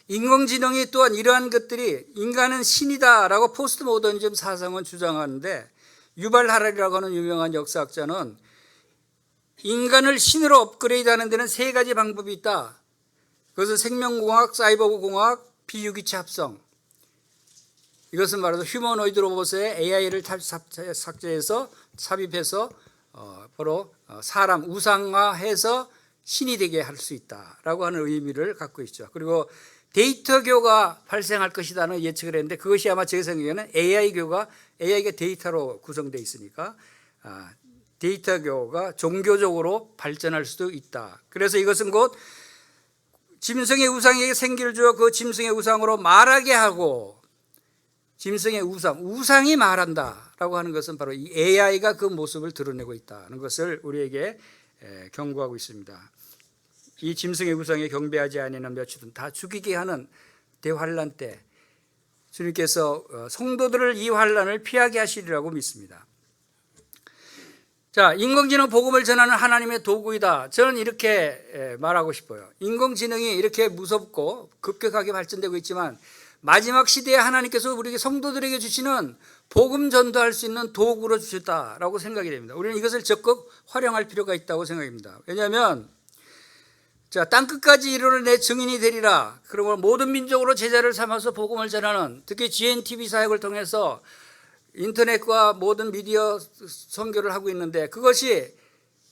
인공지능이 또한 이러한 것들이 인간은 신이다라고 포스트 모더니즘 사상은 주장하는데, 유발 하랄이라고 하는 유명한 역사학자는 인간을 신으로 업그레이드하는 데는 세 가지 방법이 있다. 그것은 생명공학, 사이버공학, 비유기체 합성. 이것은 말해서 휴머노이드 로봇에 AI를 삭제해서 삽입해서 바로 사람 우상화해서 신이 되게 할 수 있다라고 하는 의미를 갖고 있죠. 그리고 데이터교가 발생할 것이라는 예측을 했는데, 그것이 아마 제 생각에는 AI가 데이터로 구성되어 있으니까 데이터교가 종교적으로 발전할 수도 있다. 그래서 이것은 곧 짐승의 우상에게 생기를 주어 그 짐승의 우상으로 말하게 하고, 짐승의 우상이 말한다라고 하는 것은 바로 이 AI가 그 모습을 드러내고 있다는 것을 우리에게 경고하고 있습니다. 이 짐승의 우상에 경배하지 아니하는 몇이든 다 죽이게 하는 대환란 때 주님께서 성도들을 이 환란을 피하게 하시리라고 믿습니다. 자, 인공지능 복음을 전하는 하나님의 도구이다. 저는 이렇게 말하고 싶어요. 인공지능이 이렇게 무섭고 급격하게 발전되고 있지만 마지막 시대에 하나님께서 우리 성도들에게 주시는 복음 전도할 수 있는 도구로 주셨다라고 생각이 됩니다. 우리는 이것을 적극 활용할 필요가 있다고 생각합니다. 왜냐하면 자, 땅끝까지 이르러 내 증인이 되리라. 그러면 모든 민족으로 제자를 삼아서 복음을 전하는, 특히 GNTV 사역을 통해서 인터넷과 모든 미디어 선교를 하고 있는데, 그것이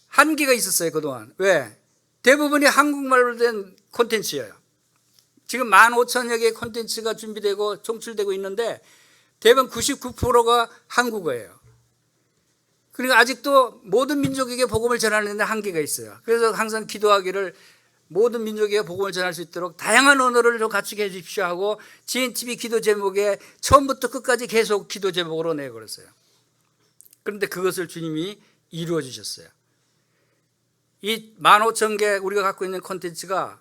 한계가 있었어요, 그동안. 왜? 대부분이 한국말로 된 콘텐츠예요. 지금 15,000여 개의 콘텐츠가 준비되고 송출되고 있는데 대부분 99%가 한국어예요. 그러니까 아직도 모든 민족에게 복음을 전하는 데 한계가 있어요. 그래서 항상 기도하기를 모든 민족에게 복음을 전할 수 있도록 다양한 언어를 좀 갖추게 해 주십시오 하고, GNTV 기도 제목에 처음부터 끝까지 계속 기도 제목으로 내걸었어요. 그런데 그것을 주님이 이루어 주셨어요. 이 15,000개 우리가 갖고 있는 콘텐츠가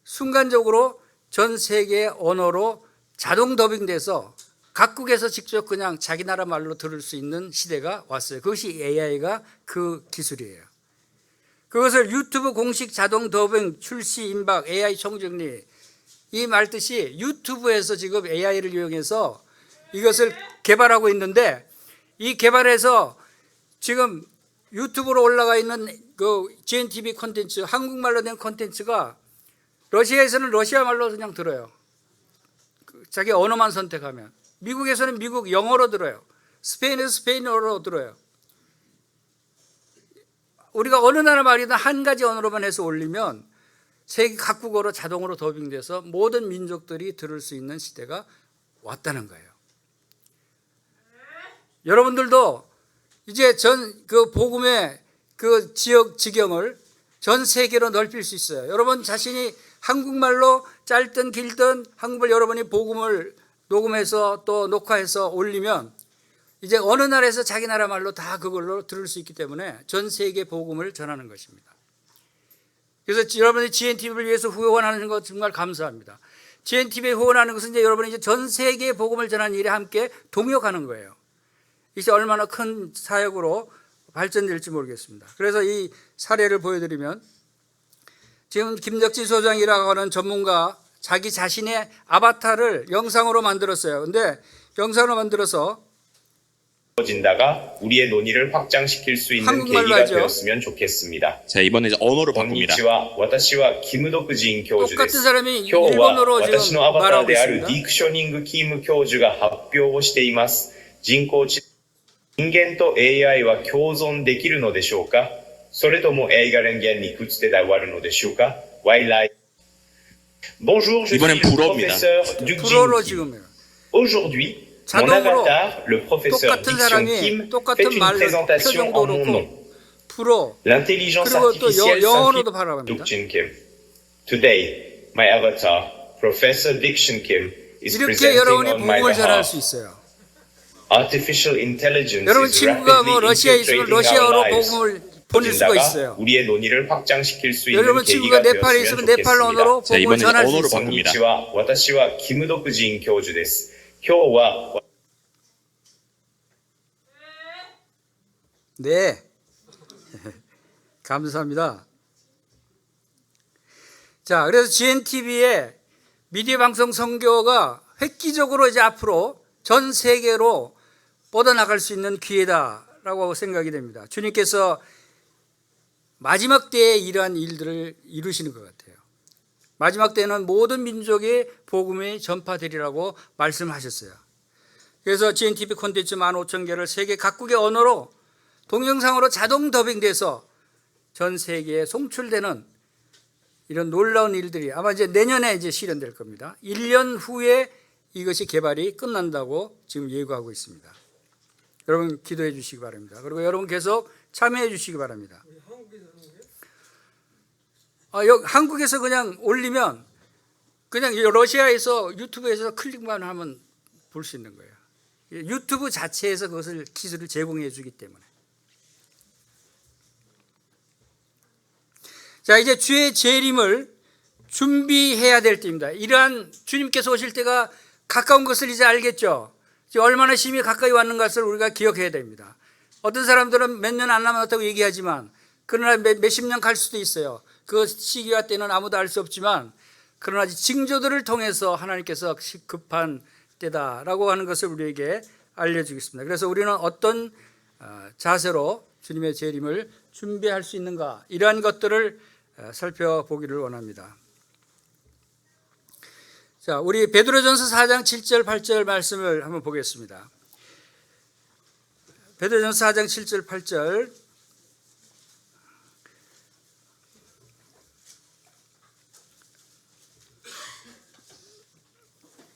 순간적으로 전 세계 언어로 자동 더빙돼서 각국에서 직접 그냥 자기 나라 말로 들을 수 있는 시대가 왔어요. 그것이 AI가 그 기술이에요. 그것을 유튜브 공식 자동 더빙 출시 임박 AI 총정리, 이 말뜻이 유튜브에서 지금 AI를 이용해서 이것을 개발하고 있는데, 이 개발해서 지금 유튜브로 올라가 있는 그 GNTV 콘텐츠, 한국말로 된 콘텐츠가 러시아에서는 러시아 말로 그냥 들어요. 자기 언어만 선택하면. 미국에서는 미국 영어로 들어요. 스페인에서 스페인어로 들어요. 우리가 어느 나라 말이든 한 가지 언어로만 해서 올리면 세계 각국어로 자동으로 더빙돼서 모든 민족들이 들을 수 있는 시대가 왔다는 거예요. 여러분들도 이제 그 복음의 그 지역 지경을 전 세계로 넓힐 수 있어요. 여러분 자신이 한국말로 짧든 길든 한국말 여러분이 복음을 녹음해서 또 녹화해서 올리면 이제 어느 나라에서 자기 나라 말로 다 그걸로 들을 수 있기 때문에 전 세계 복음을 전하는 것입니다. 그래서 여러분이 GNTV를 위해서 후원하는 것 정말 감사합니다. GNTV에 후원하는 것은 이제 여러분이 이제 전 세계 복음을 전하는 일에 함께 동역하는 거예요. 이제 얼마나 큰 사역으로 발전될지 모르겠습니다. 그래서 이 사례를 보여드리면, 지금 김덕진 소장이라고 하는 전문가 자기 자신의 아바타를 영상으로 만들었어요. 근데 영상으로 만들어서 진다가 우리의 논의를 확장시킬 수 있는 한국말로 계기가 하죠. 되었으면 좋겠습니다. 자, 이번에 이제 언어로 바꿉니다. 건니치와, 私は 김덕진教授で 똑같은 す。 사람이 今日は 일본어로 私 지금 のアバター 말하고 である 있습니다. ディクショニングキム教授が発表をしています。人工知能、人間と AI は共存できるのでしょうか？それとも AI가人間にくっつけて終わるのでしょうか？ Bonjour, je suis 이번엔 le 불어입니다. professeur Duc 불어로 Jin Kim. 지금 Aujourd'hui, mon 자동으로 avatar, le professeur 똑같은 Diction 사람이 Kim, fait 똑같은 une 말로 présentation 표정도 en mon nom. 그렇고 불어, L'intelligence 그리고 또 artificielle 영어로도 s'infiltre 발음합니다. Diction Kim. Today, my avatar, Professor Diction Kim, is 이렇게 presenting 여러분이 on my 복음을 전할 behalf. 수 있어요. Artificial intelligence 여러분 is 친구가 뭐 rapidly 러시아에 있으면 infiltrating our 러시아어로 lives. 복음을 보낼 수가 어딘가가 있어요. 우리의 논의를 확장시킬 수 있는 여러분 친구가 계기가 네팔에 되었으면 있으면 네팔 좋겠습니다. 언어로 자, 복음을 이번에는 전할 수 언어로 있어요. 바꿉니다. こんにちは、私はキム・ドクジン教授です。今日は 네. 감사합니다. 자, 그래서 GNTV의 미디어 방송 선교가 획기적으로 이제 앞으로 전 세계로 뻗어나갈 수 있는 기회다라고 생각이 됩니다. 주님께서 마지막 때에 이러한 일들을 이루시는 것 같아요. 마지막 때는 모든 민족의 복음이 전파되리라고 말씀하셨어요. 그래서 GNTV 콘텐츠 15,000개를 세계 각국의 언어로 동영상으로 자동 더빙돼서 전 세계에 송출되는 이런 놀라운 일들이 아마 이제 내년에 이제 실현될 겁니다. 1년 후에 이것이 개발이 끝난다고 지금 예고하고 있습니다. 여러분 기도해 주시기 바랍니다. 그리고 여러분 계속 참여해 주시기 바랍니다. 한국에서 그냥 올리면 그냥 러시아에서 유튜브에서 클릭만 하면 볼 수 있는 거예요. 유튜브 자체에서 그것을 기술을 제공해 주기 때문에. 자, 이제 주의 재림을 준비해야 될 때입니다. 이러한 주님께서 오실 때가 가까운 것을 이제 알겠죠. 이제 얼마나 심히 가까이 왔는 것을 우리가 기억해야 됩니다. 어떤 사람들은 몇 년 안 남았다고 얘기하지만 그러나 몇십 년 갈 수도 있어요. 그 시기와 때는 아무도 알 수 없지만 그러나 징조들을 통해서 하나님께서 급한 때다라고 하는 것을 우리에게 알려주겠습니다. 그래서 우리는 어떤 자세로 주님의 재림을 준비할 수 있는가, 이러한 것들을 살펴보기를 원합니다. 자, 우리 베드로전서 4장 7절 8절 말씀을 한번 보겠습니다. 베드로전서 4장 7절 8절.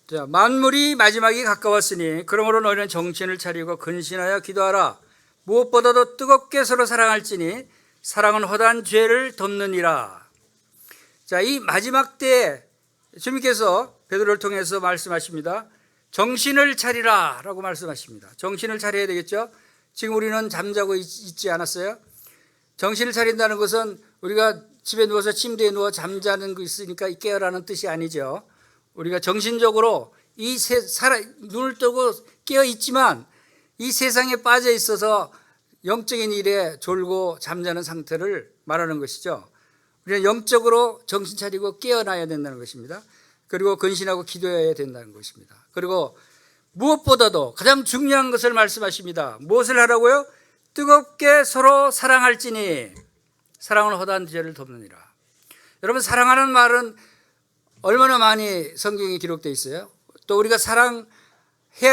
자, 만물이 마지막이 가까웠으니 그러므로 너희는 정신을 차리고 근신하여 기도하라. 무엇보다도 뜨겁게 서로 사랑할지니 사랑은 허다한 죄를 덮느니라. 자, 이 마지막 때에 주님께서 베드로를 통해서 말씀하십니다. 정신을 차리라 라고 말씀하십니다. 정신을 차려야 되겠죠. 지금 우리는 잠자고 있지 않았어요? 정신을 차린다는 것은 우리가 집에 누워서 침대에 누워 잠자는 거 있으니까 깨어라는 뜻이 아니죠. 우리가 정신적으로 눈을 뜨고 깨어 있지만 이 세상에 빠져 있어서 영적인 일에 졸고 잠자는 상태를 말하는 것이죠. 우리는 영적으로 정신 차리고 깨어나야 된다는 것입니다. 그리고 근신하고 기도해야 된다는 것입니다. 그리고 무엇보다도 가장 중요한 것을 말씀하십니다. 무엇을 하라고요? 뜨겁게 서로 사랑할지니 사랑은 허다한 죄를 덮느니라. 여러분, 사랑하는 말은 얼마나 많이 성경에 기록되어 있어요. 또 우리가 사랑해야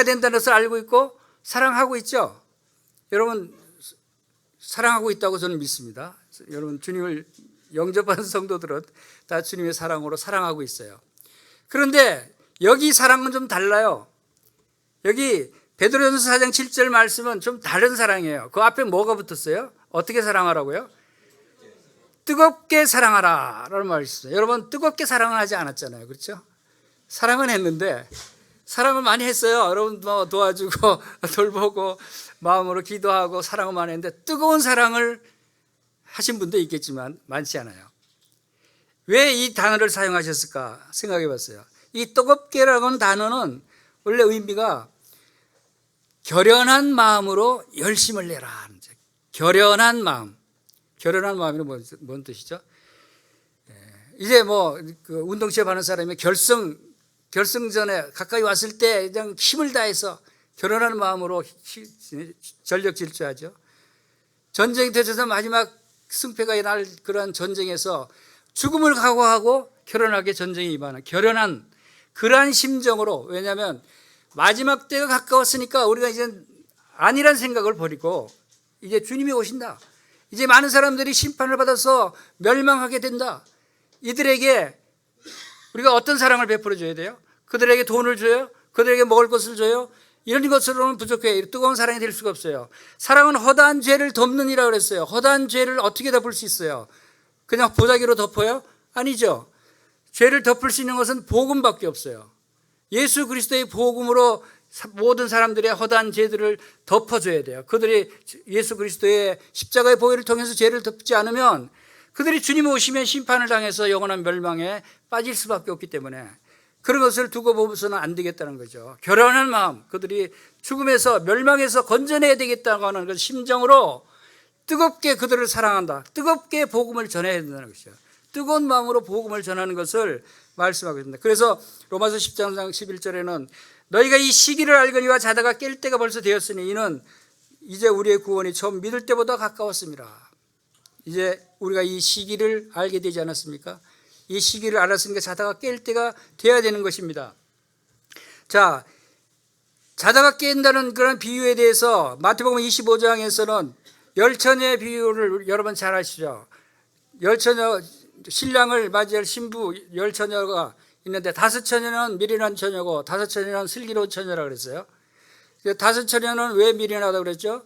된다는 것을 알고 있고 사랑하고 있죠. 여러분, 사랑하고 있다고 저는 믿습니다. 여러분, 주님을 영접하는 성도들은 다 주님의 사랑으로 사랑하고 있어요. 그런데 여기 사랑은 좀 달라요. 여기 베드로전서 4장 7절 말씀은 좀 다른 사랑이에요. 그 앞에 뭐가 붙었어요? 어떻게 사랑하라고요? 뜨겁게 사랑하라 라는 말이 있어요. 여러분, 뜨겁게 사랑은 하지 않았잖아요. 그렇죠? 사랑은 했는데, 사랑을 많이 했어요. 여러분 뭐 도와주고 돌보고 마음으로 기도하고 사랑을 많이 했는데 뜨거운 사랑을 하신 분도 있겠지만 많지 않아요. 왜 이 단어를 사용하셨을까 생각해 봤어요. 이 뜨겁게라는 단어는 원래 의미가 결연한 마음으로 열심을 내라. 결연한 마음. 결연한 마음이 뭔 뜻이죠? 이제 뭐 그 운동 시합 하는 사람이 결승전에 가까이 왔을 때 그냥 힘을 다해서 결연한 마음으로 전력 질주하죠. 전쟁이 되셔서 마지막 승패가 날 그러한 전쟁에서 죽음을 각오하고 결연하게 전쟁에 임하는 결연한 그러한 심정으로, 왜냐하면 마지막 때가 가까웠으니까 우리가 이제 아니란 생각을 버리고 이제 주님이 오신다. 이제 많은 사람들이 심판을 받아서 멸망하게 된다. 이들에게 우리가 어떤 사랑을 베풀어 줘야 돼요? 그들에게 돈을 줘요? 그들에게 먹을 것을 줘요? 이런 것으로는 부족해요. 뜨거운 사랑이 될 수가 없어요. 사랑은 허다한 죄를 덮느니라 그랬어요. 허다한 죄를 어떻게 덮을 수 있어요? 그냥 보자기로 덮어요? 아니죠. 죄를 덮을 수 있는 것은 복음밖에 없어요. 예수 그리스도의 복음으로 모든 사람들의 허다한 죄들을 덮어줘야 돼요. 그들이 예수 그리스도의 십자가의 보혈을 통해서 죄를 덮지 않으면 그들이 주님 오시면 심판을 당해서 영원한 멸망에 빠질 수밖에 없기 때문에 그런 것을 두고 보고서는 안 되겠다는 거죠. 결연한 마음, 그들이 죽음에서 멸망에서 건져내야 되겠다고 하는 그 심정으로 뜨겁게 그들을 사랑한다. 뜨겁게 복음을 전해야 된다는 것이죠. 뜨거운 마음으로 복음을 전하는 것을 말씀하고 있습니다. 그래서 로마서 10장 11절에는 너희가 이 시기를 알거니와 자다가 깰 때가 벌써 되었으니 이는 이제 우리의 구원이 처음 믿을 때보다 가까웠습니다. 이제 우리가 이 시기를 알게 되지 않았습니까? 이 시기를 알았으니까 자다가 깰 때가 돼야 되는 것입니다. 자, 자다가 깬다는 그런 비유에 대해서 마태복음 25장에서는 열처녀의 비유를 여러분 잘 아시죠? 열처녀, 신랑을 맞이할 신부 열처녀가 있는데 다섯 처녀는 미련한 처녀고 다섯 처녀는 슬기로운 처녀라고 그랬어요. 다섯 처녀는 왜 미련하다고 그랬죠?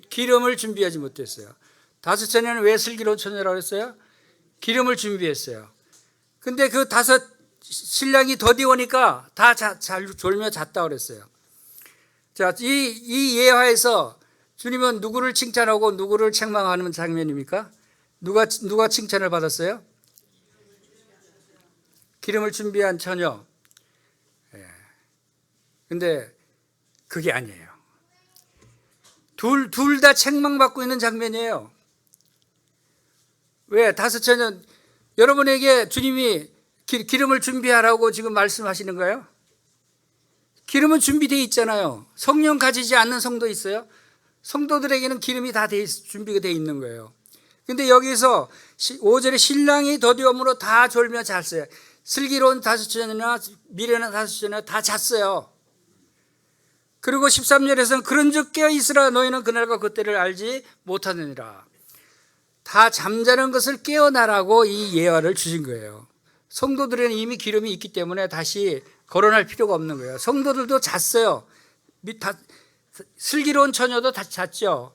기름을 준비하지 못했어요. 다섯 처녀는 왜 슬기로운 처녀라고 그랬어요? 기름을 준비했어요. 근데 그 다섯 신랑이 더디 오니까 다 잘 졸며 잤다고 그랬어요. 자, 이 예화에서 주님은 누구를 칭찬하고 누구를 책망하는 장면입니까? 누가 칭찬을 받았어요? 기름을 준비한 처녀. 근데 그게 아니에요. 둘 다 책망받고 있는 장면이에요. 왜? 다섯 처녀, 여러분에게 주님이 기름을 준비하라고 지금 말씀하시는 거예요? 기름은 준비되어 있잖아요. 성령 가지지 않는 성도 있어요? 성도들에게는 기름이 다 준비가 되어 있는 거예요. 근데 여기서 5절에 신랑이 더디움으로 다 졸며 잤어요. 슬기로운 다섯 처녀나 미련한 다섯 처녀나 다 잤어요. 그리고 13절에서는 그런즉 깨어 있으라 너희는 그날과 그때를 알지 못하느니라. 다 잠자는 것을 깨어나라고 이 예화를 주신 거예요. 성도들에는 이미 기름이 있기 때문에 다시 거론할 필요가 없는 거예요. 성도들도 잤어요. 슬기로운 처녀도 다 잤죠.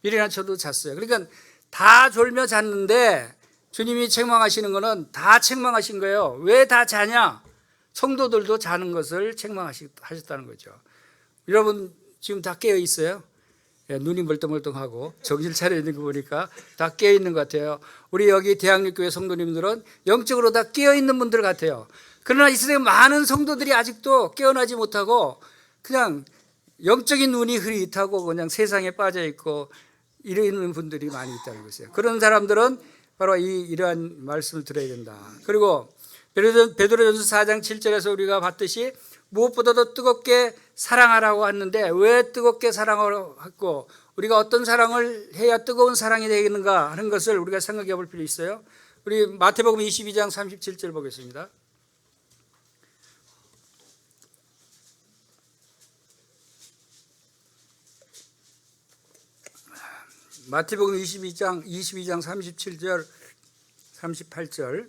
미련한 처녀도 잤어요. 그러니까 다 졸며 잤는데 주님이 책망하시는 거는 다 책망하신 거예요. 왜 다 자냐? 성도들도 자는 것을 책망하셨다는 거죠. 여러분 지금 다 깨어 있어요? 눈이 멀뚱멀뚱하고 정신 차려 있는 거 보니까 다 깨어 있는 것 같아요. 우리 여기 대학육교회 성도님들은 영적으로 다 깨어 있는 분들 같아요. 그러나 이 세상에 많은 성도들이 아직도 깨어나지 못하고 그냥 영적인 눈이 흐릿하고 그냥 세상에 빠져 있고 이러는 분들이 많이 있다는 것이에요. 그런 사람들은 바로 이러한 말씀을 들어야 된다. 그리고 베드로전서 4장 7절에서 우리가 봤듯이 무엇보다도 뜨겁게 사랑하라고 했는데 왜 뜨겁게 사랑하라고 했고 우리가 어떤 사랑을 해야 뜨거운 사랑이 되겠는가 하는 것을 우리가 생각해 볼 필요 있어요. 우리 마태복음 22장 37절 보겠습니다. 마태복음 22장 37절 38절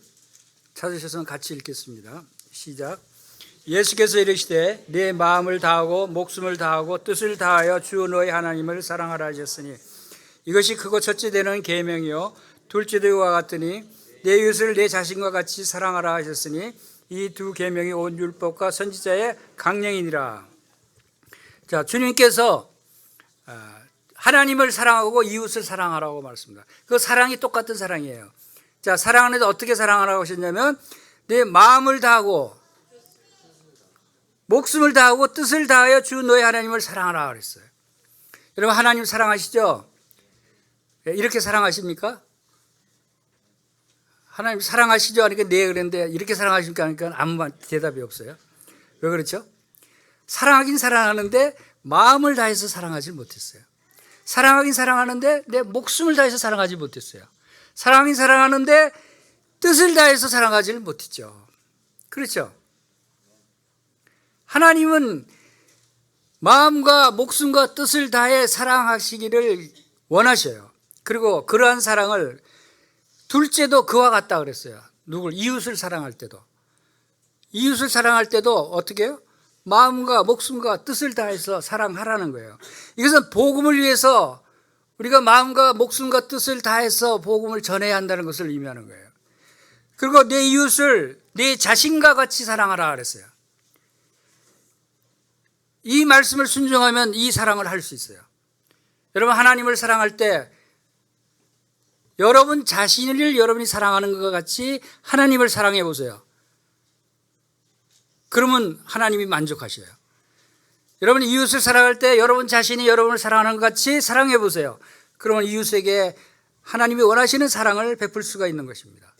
찾으셔서 같이 읽겠습니다. 시작. 예수께서 이르시되 내 마음을 다하고 목숨을 다하고 뜻을 다하여 주 너희 하나님을 사랑하라 하셨으니 이것이 크고 첫째 되는 계명이요 둘째도 이와 같으니 내 이웃을 내 자신과 같이 사랑하라 하셨으니 이 두 계명이 온 율법과 선지자의 강령이니라. 자, 주님께서 하나님을 사랑하고 이웃을 사랑하라고 말씀합니다. 그 사랑이 똑같은 사랑이에요. 자, 사랑하는데 어떻게 사랑하라고 하셨냐면 내 마음을 다하고 목숨을 다하고 뜻을 다하여 주 너희 하나님을 사랑하라 그랬어요. 여러분 하나님 사랑하시죠? 이렇게 사랑하십니까? 하나님 사랑하시죠? 하니까 네 그랬는데 이렇게 사랑하십니까? 하니까 아무 대답이 없어요. 왜 그렇죠? 사랑하긴 사랑하는데 마음을 다해서 사랑하지 못했어요. 사랑하긴 사랑하는데 내 목숨을 다해서 사랑하지 못했어요. 사랑하긴 사랑하는데 뜻을 다해서 사랑하지를 못했죠. 그렇죠? 하나님은 마음과 목숨과 뜻을 다해 사랑하시기를 원하셔요. 그리고 그러한 사랑을 둘째도 그와 같다 그랬어요. 누굴? 이웃을 사랑할 때도. 이웃을 사랑할 때도 어떻게 해요? 마음과 목숨과 뜻을 다해서 사랑하라는 거예요. 이것은 복음을 위해서 우리가 마음과 목숨과 뜻을 다해서 복음을 전해야 한다는 것을 의미하는 거예요. 그리고 내 이웃을 내 자신과 같이 사랑하라 그랬어요. 이 말씀을 순종하면 이 사랑을 할 수 있어요. 여러분 하나님을 사랑할 때 여러분 자신을 여러분이 사랑하는 것 같이 하나님을 사랑해 보세요. 그러면 하나님이 만족하셔요. 여러분이 이웃을 사랑할 때 여러분 자신이 여러분을 사랑하는 것 같이 사랑해 보세요. 그러면 이웃에게 하나님이 원하시는 사랑을 베풀 수가 있는 것입니다.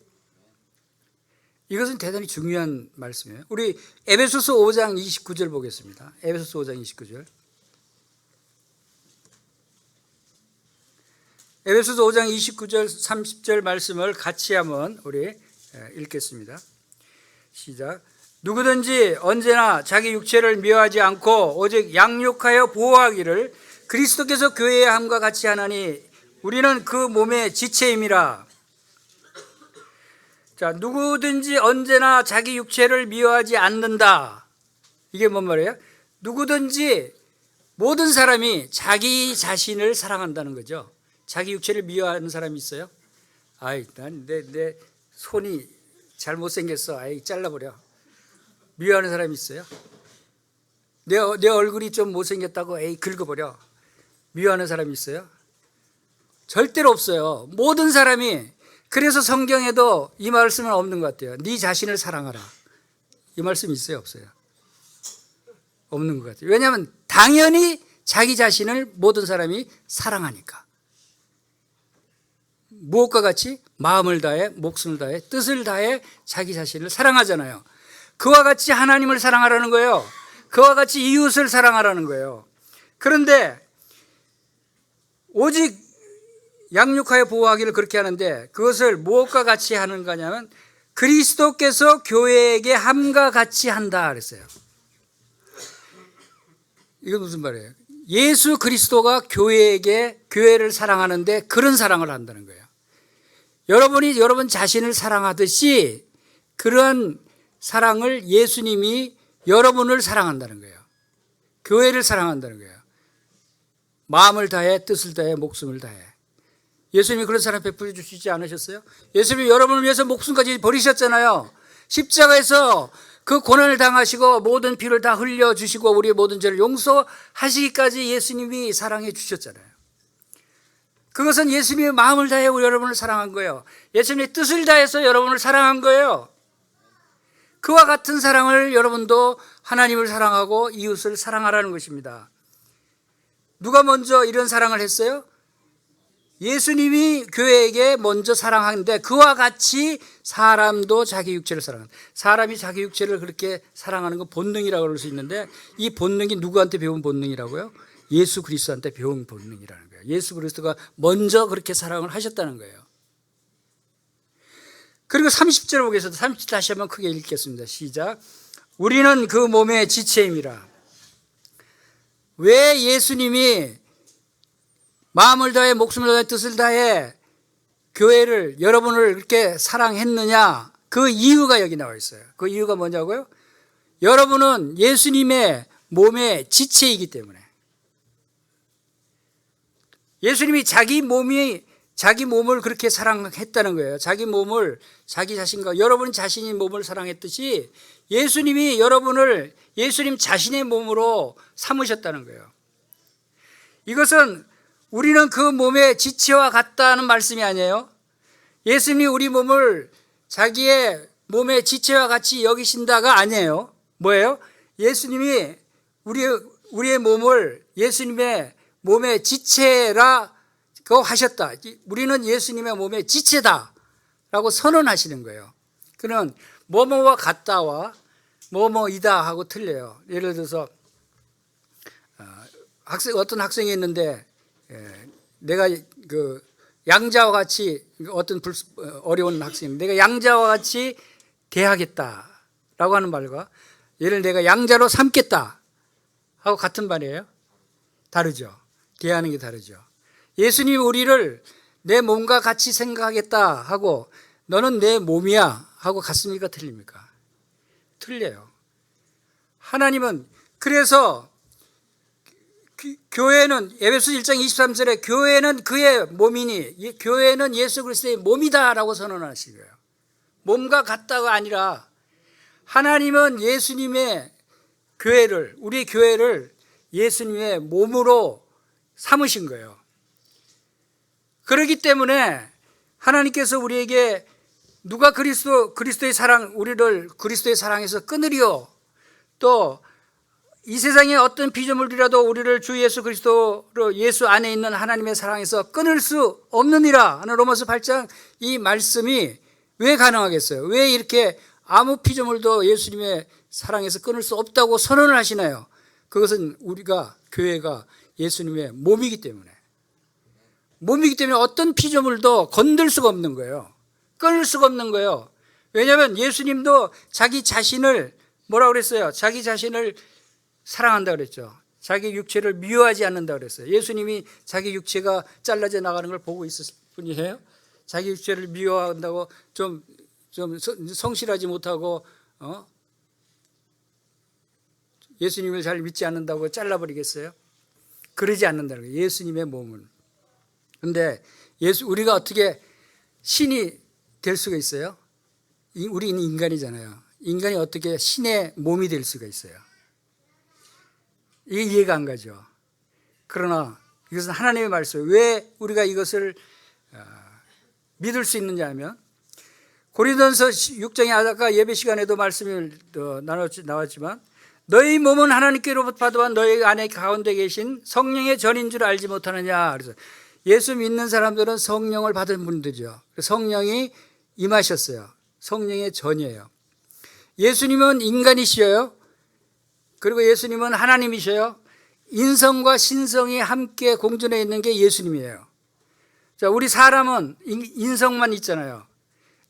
이것은 대단히 중요한 말씀이에요. 우리 에베소서 5장 29절 보겠습니다. 에베소서 5장 29절. 에베소서 5장 29절 30절 말씀을 같이 한번 우리 읽겠습니다. 시작. 누구든지 언제나 자기 육체를 미워하지 않고 오직 양육하여 보호하기를 그리스도께서 교회의 함과 같이 하나니 우리는 그 몸의 지체임이라. 자, 누구든지 언제나 자기 육체를 미워하지 않는다. 이게 뭔 말이에요? 누구든지 모든 사람이 자기 자신을 사랑한다는 거죠. 자기 육체를 미워하는 사람이 있어요? 아이, 난 내 손이 잘못생겼어. 아이, 잘라버려. 미워하는 사람이 있어요? 내 얼굴이 좀 못생겼다고 에이, 긁어버려. 미워하는 사람이 있어요? 절대로 없어요. 모든 사람이. 그래서 성경에도 이 말씀은 없는 것 같아요. 네 자신을 사랑하라. 이 말씀이 있어요? 없어요? 없는 것 같아요. 왜냐하면 당연히 자기 자신을 모든 사람이 사랑하니까. 무엇과 같이? 마음을 다해, 목숨을 다해, 뜻을 다해 자기 자신을 사랑하잖아요. 그와 같이 하나님을 사랑하라는 거예요. 그와 같이 이웃을 사랑하라는 거예요. 그런데 오직 양육하여 보호하기를 그렇게 하는데 그것을 무엇과 같이 하는 거냐면 그리스도께서 교회에게 함과 같이 한다 그랬어요. 이건 무슨 말이에요? 예수 그리스도가 교회를 사랑하는데 그런 사랑을 한다는 거예요. 여러분이 여러분 자신을 사랑하듯이 그런 사랑을 예수님이 여러분을 사랑한다는 거예요. 교회를 사랑한다는 거예요. 마음을 다해, 뜻을 다해, 목숨을 다해. 예수님이 그런 사랑 베풀어 주시지 않으셨어요? 예수님이 여러분을 위해서 목숨까지 버리셨잖아요. 십자가에서 그 고난을 당하시고 모든 피를 다 흘려주시고 우리의 모든 죄를 용서하시기까지 예수님이 사랑해 주셨잖아요. 그것은 예수님의 마음을 다해 여러분을 사랑한 거예요. 예수님의 뜻을 다해서 여러분을 사랑한 거예요. 그와 같은 사랑을 여러분도 하나님을 사랑하고 이웃을 사랑하라는 것입니다. 누가 먼저 이런 사랑을 했어요? 예수님이 교회에게 먼저 사랑하는데 그와 같이 사람도 자기 육체를 사랑한다. 사람이 자기 육체를 그렇게 사랑하는 건 본능이라고 그럴 수 있는데 이 본능이 누구한테 배운 본능이라고요? 예수 그리스도한테 배운 본능이라는 거예요. 예수 그리스도가 먼저 그렇게 사랑을 하셨다는 거예요. 그리고 30절 보겠습니다. 30절 다시 한번 크게 읽겠습니다. 시작. 우리는 그 몸의 지체임이라. 왜 예수님이 마음을 다해 목숨을 다해 뜻을 다해 교회를 여러분을 그렇게 사랑했느냐? 그 이유가 여기 나와 있어요. 그 이유가 뭐냐고요? 여러분은 예수님의 몸의 지체이기 때문에. 예수님이 자기 몸을 그렇게 사랑했다는 거예요. 자기 몸을 자기 자신과 여러분 자신이 몸을 사랑했듯이 예수님이 여러분을 예수님 자신의 몸으로 삼으셨다는 거예요. 이것은 우리는 그 몸의 지체와 같다는 말씀이 아니에요. 예수님이 우리 몸을 자기의 몸의 지체와 같이 여기신다가 아니에요. 뭐예요? 예수님이 우리의 몸을 예수님의 몸의 지체라고 하셨다. 우리는 예수님의 몸의 지체다라고 선언하시는 거예요. 그는 뭐뭐와 같다와 뭐뭐이다 하고 틀려요. 예를 들어서 어떤 학생이 있는데 내가 그 양자와 같이 어떤 어려운 학생, 내가 양자와 같이 대하겠다라고 하는 말과 얘를 내가 양자로 삼겠다 하고 같은 말이에요? 다르죠. 대하는 게 다르죠. 예수님이 우리를 내 몸과 같이 생각하겠다 하고 너는 내 몸이야 하고 같습니까? 틀립니까? 틀려요. 하나님은 그래서 교회는 에베소 1장 23절에 교회는 그의 몸이니 교회는 예수 그리스도의 몸이다라고 선언하신 거예요. 몸과 같다가 아니라 하나님은 예수님의 교회를 우리 교회를 예수님의 몸으로 삼으신 거예요. 그렇기 때문에 하나님께서 우리에게 누가 그리스도의 사랑 우리를 그리스도의 사랑에서 끊으리요 또 이 세상의 어떤 피조물이라도 우리를 주 예수 그리스도로 예수 안에 있는 하나님의 사랑에서 끊을 수 없느니라 하는 로마서 8장 이 말씀이 왜 가능하겠어요? 왜 이렇게 아무 피조물도 예수님의 사랑에서 끊을 수 없다고 선언을 하시나요? 그것은 우리가 교회가 예수님의 몸이기 때문에 어떤 피조물도 건들 수가 없는 거예요. 끊을 수가 없는 거예요. 왜냐하면 예수님도 자기 자신을 뭐라고 그랬어요? 자기 자신을 사랑한다 그랬죠. 자기 육체를 미워하지 않는다 그랬어요. 예수님이 자기 육체가 잘라져 나가는 걸 보고 있었을 뿐이에요. 자기 육체를 미워한다고 좀 성실하지 못하고 예수님을 잘 믿지 않는다고 잘라버리겠어요? 그러지 않는다는 거예요. 예수님의 몸은. 그런데 우리가 어떻게 신이 될 수가 있어요? 우리는 인간이잖아요. 인간이 어떻게 신의 몸이 될 수가 있어요? 이게 이해가 안 가죠. 그러나 이것은 하나님의 말씀이에요. 왜 우리가 이것을 믿을 수 있느냐 하면 고린도전서 6장에 아까 예배 시간에도 말씀이 나왔지만 너희 몸은 하나님께로부터 받아온 너희 안에 가운데 계신 성령의 전인 줄 알지 못하느냐. 그래서 예수 믿는 사람들은 성령을 받은 분들이죠. 성령이 임하셨어요. 성령의 전이에요. 예수님은 인간이시여요. 그리고 예수님은 하나님이셔요. 인성과 신성이 함께 공존해 있는 게 예수님이에요. 자, 우리 사람은 인성만 있잖아요.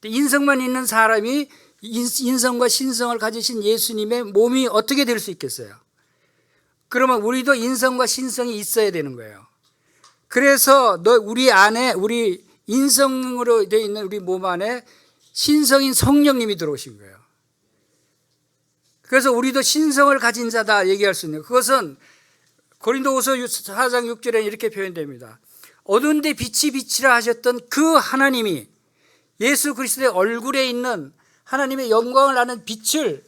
인성만 있는 사람이 인성과 신성을 가지신 예수님의 몸이 어떻게 될 수 있겠어요? 그러면 우리도 인성과 신성이 있어야 되는 거예요. 그래서 우리 안에 우리 인성으로 되어 있는 우리 몸 안에 신성인 성령님이 들어오신 거예요. 그래서 우리도 신성을 가진 자다 얘기할 수 있는 그것은 고린도후서 4장 6절에 이렇게 표현됩니다. 어두운 데 빛이 빛이라 하셨던 그 하나님이 예수 그리스도의 얼굴에 있는 하나님의 영광을 아는 빛을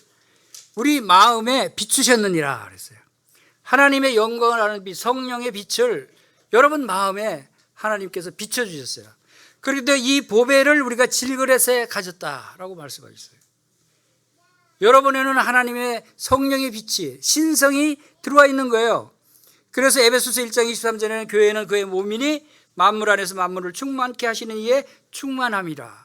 우리 마음에 비추셨느니라 그랬어요. 하나님의 영광을 아는 빛, 성령의 빛을 여러분 마음에 하나님께서 비춰주셨어요. 그런데 이 보배를 우리가 질그릇에 가졌다라고 말씀하셨어요. 여러분에는 하나님의 성령의 빛이 신성이 들어와 있는 거예요. 그래서 에베소서 1장 23절에는 교회는 그의 몸이니 만물 안에서 만물을 충만케 하시는 이에 충만함이라.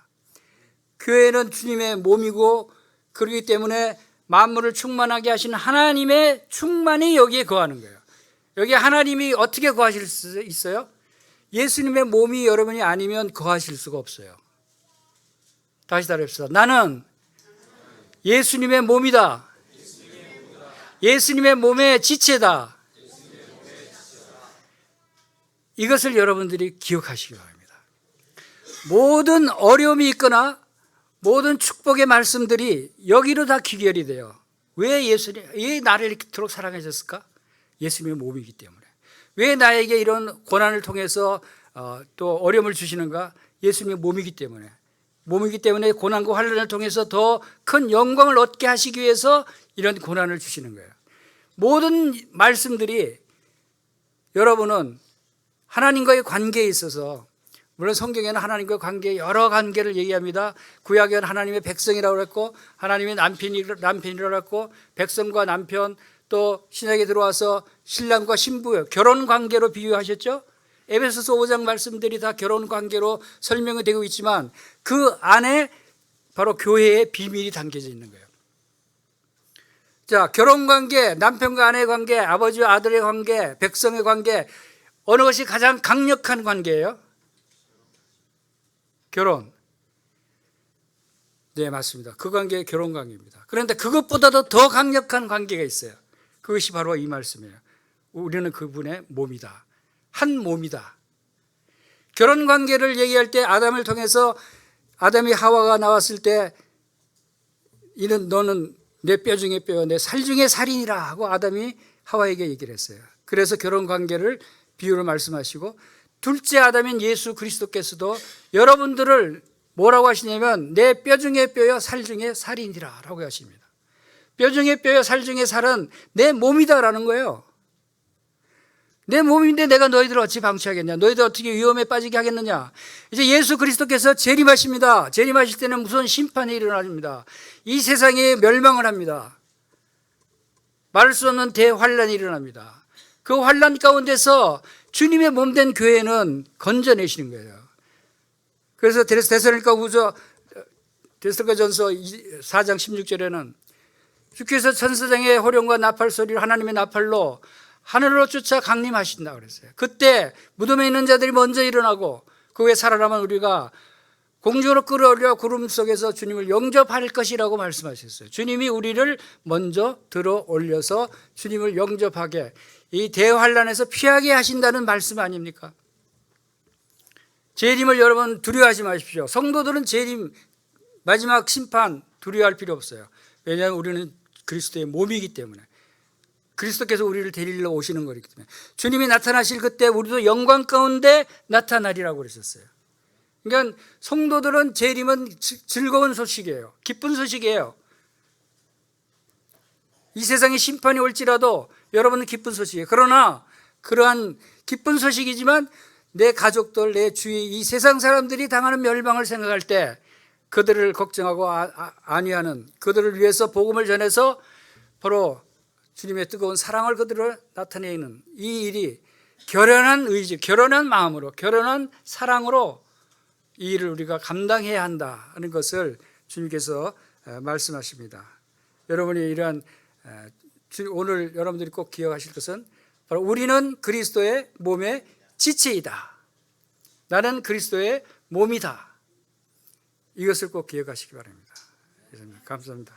교회는 주님의 몸이고 그렇기 때문에 만물을 충만하게 하시는 하나님의 충만이 여기에 거하는 거예요. 여기 하나님이 어떻게 거하실 수 있어요? 예수님의 몸이 여러분이 아니면 거하실 수가 없어요. 다시 따라합시다. 나는 예수님의 몸이다. 예수님의 몸의 지체다. 이것을 여러분들이 기억하시기 바랍니다. 모든 어려움이 있거나 모든 축복의 말씀들이 여기로 다 귀결이 돼요. 왜 나를 이렇게 사랑하셨을까? 예수님의 몸이기 때문에. 왜 나에게 이런 고난을 통해서 또 어려움을 주시는가? 예수님의 몸이기 때문에. 몸이기 때문에 고난과 환난을 통해서 더 큰 영광을 얻게 하시기 위해서 이런 고난을 주시는 거예요. 모든 말씀들이 여러분은 하나님과의 관계에 있어서, 물론 성경에는 하나님과의 관계, 여러 관계를 얘기합니다. 구약에는 하나님의 백성이라고 그랬고 하나님의 남편이라고 했고 백성과 남편, 또 신약에 들어와서 신랑과 신부 결혼 관계로 비유하셨죠. 에베소서 5장 말씀들이 다 결혼 관계로 설명이 되고 있지만 그 안에 바로 교회의 비밀이 담겨져 있는 거예요. 자, 결혼 관계, 남편과 아내의 관계, 아버지와 아들의 관계, 백성의 관계, 어느 것이 가장 강력한 관계예요? 결혼. 네, 맞습니다. 그 관계가 결혼 관계입니다. 그런데 그것보다도 더 강력한 관계가 있어요. 그것이 바로 이 말씀이에요. 우리는 그분의 몸이다. 한 몸이다. 결혼 관계를 얘기할 때 아담을 통해서 아담이 하와가 나왔을 때 너는 내 뼈 중에 뼈, 내 살 중에 살이니라 하고 아담이 하와에게 얘기를 했어요. 그래서 결혼 관계를 비유로 말씀하시고 둘째 아담인 예수 그리스도께서도 여러분들을 뭐라고 하시냐면 내 뼈 중에 뼈여 살 중에 살이니라 라고 하십니다. 뼈 중에 뼈여 살 중에 살은 내 몸이다라는 거예요. 내 몸인데 내가 너희들을 어찌 방치하겠냐? 너희들 어떻게 위험에 빠지게 하겠느냐? 이제 예수 그리스도께서 재림하십니다. 재림하실 때는 무슨 심판이 일어납니다. 이 세상이 멸망을 합니다. 말할 수 없는 대환란이 일어납니다. 그 환란 가운데서 주님의 몸된 교회는 건져내시는 거예요. 그래서 데살로니가전서 4장 16절에는 주께서 천사장의 호령과 나팔 소리로 하나님의 나팔로 하늘로 쫓아 강림하신다 그랬어요. 그때 무덤에 있는 자들이 먼저 일어나고 그 후에 살아남은 우리가 공중으로 끌어올려 구름 속에서 주님을 영접할 것이라고 말씀하셨어요. 주님이 우리를 먼저 들어 올려서 주님을 영접하게, 이 대환란에서 피하게 하신다는 말씀 아닙니까? 재림을 여러분 두려워하지 마십시오. 성도들은 재림, 마지막 심판 두려워할 필요 없어요. 왜냐하면 우리는 그리스도의 몸이기 때문에, 그리스도께서 우리를 데리러 오시는 거기 때문에, 주님이 나타나실 그때 우리도 영광 가운데 나타나리라고 그러셨어요. 그러니까 성도들은 재림은 즐거운 소식이에요. 기쁜 소식이에요. 이 세상에 심판이 올지라도 여러분은 기쁜 소식이에요. 그러나 그러한 기쁜 소식이지만 내 가족들, 내 주위 이 세상 사람들이 당하는 멸망을 생각할 때 그들을 걱정하고 안위하는, 그들을 위해서 복음을 전해서 바로 주님의 뜨거운 사랑을 그들을 나타내는 이 일이 결연한 의지, 결연한 마음으로, 결연한 사랑으로 이 일을 우리가 감당해야 한다는 것을 주님께서 말씀하십니다. 여러분이 이러한 오늘 여러분들이 꼭 기억하실 것은 바로 우리는 그리스도의 몸의 지체이다. 나는 그리스도의 몸이다. 이것을 꼭 기억하시기 바랍니다. 감사합니다.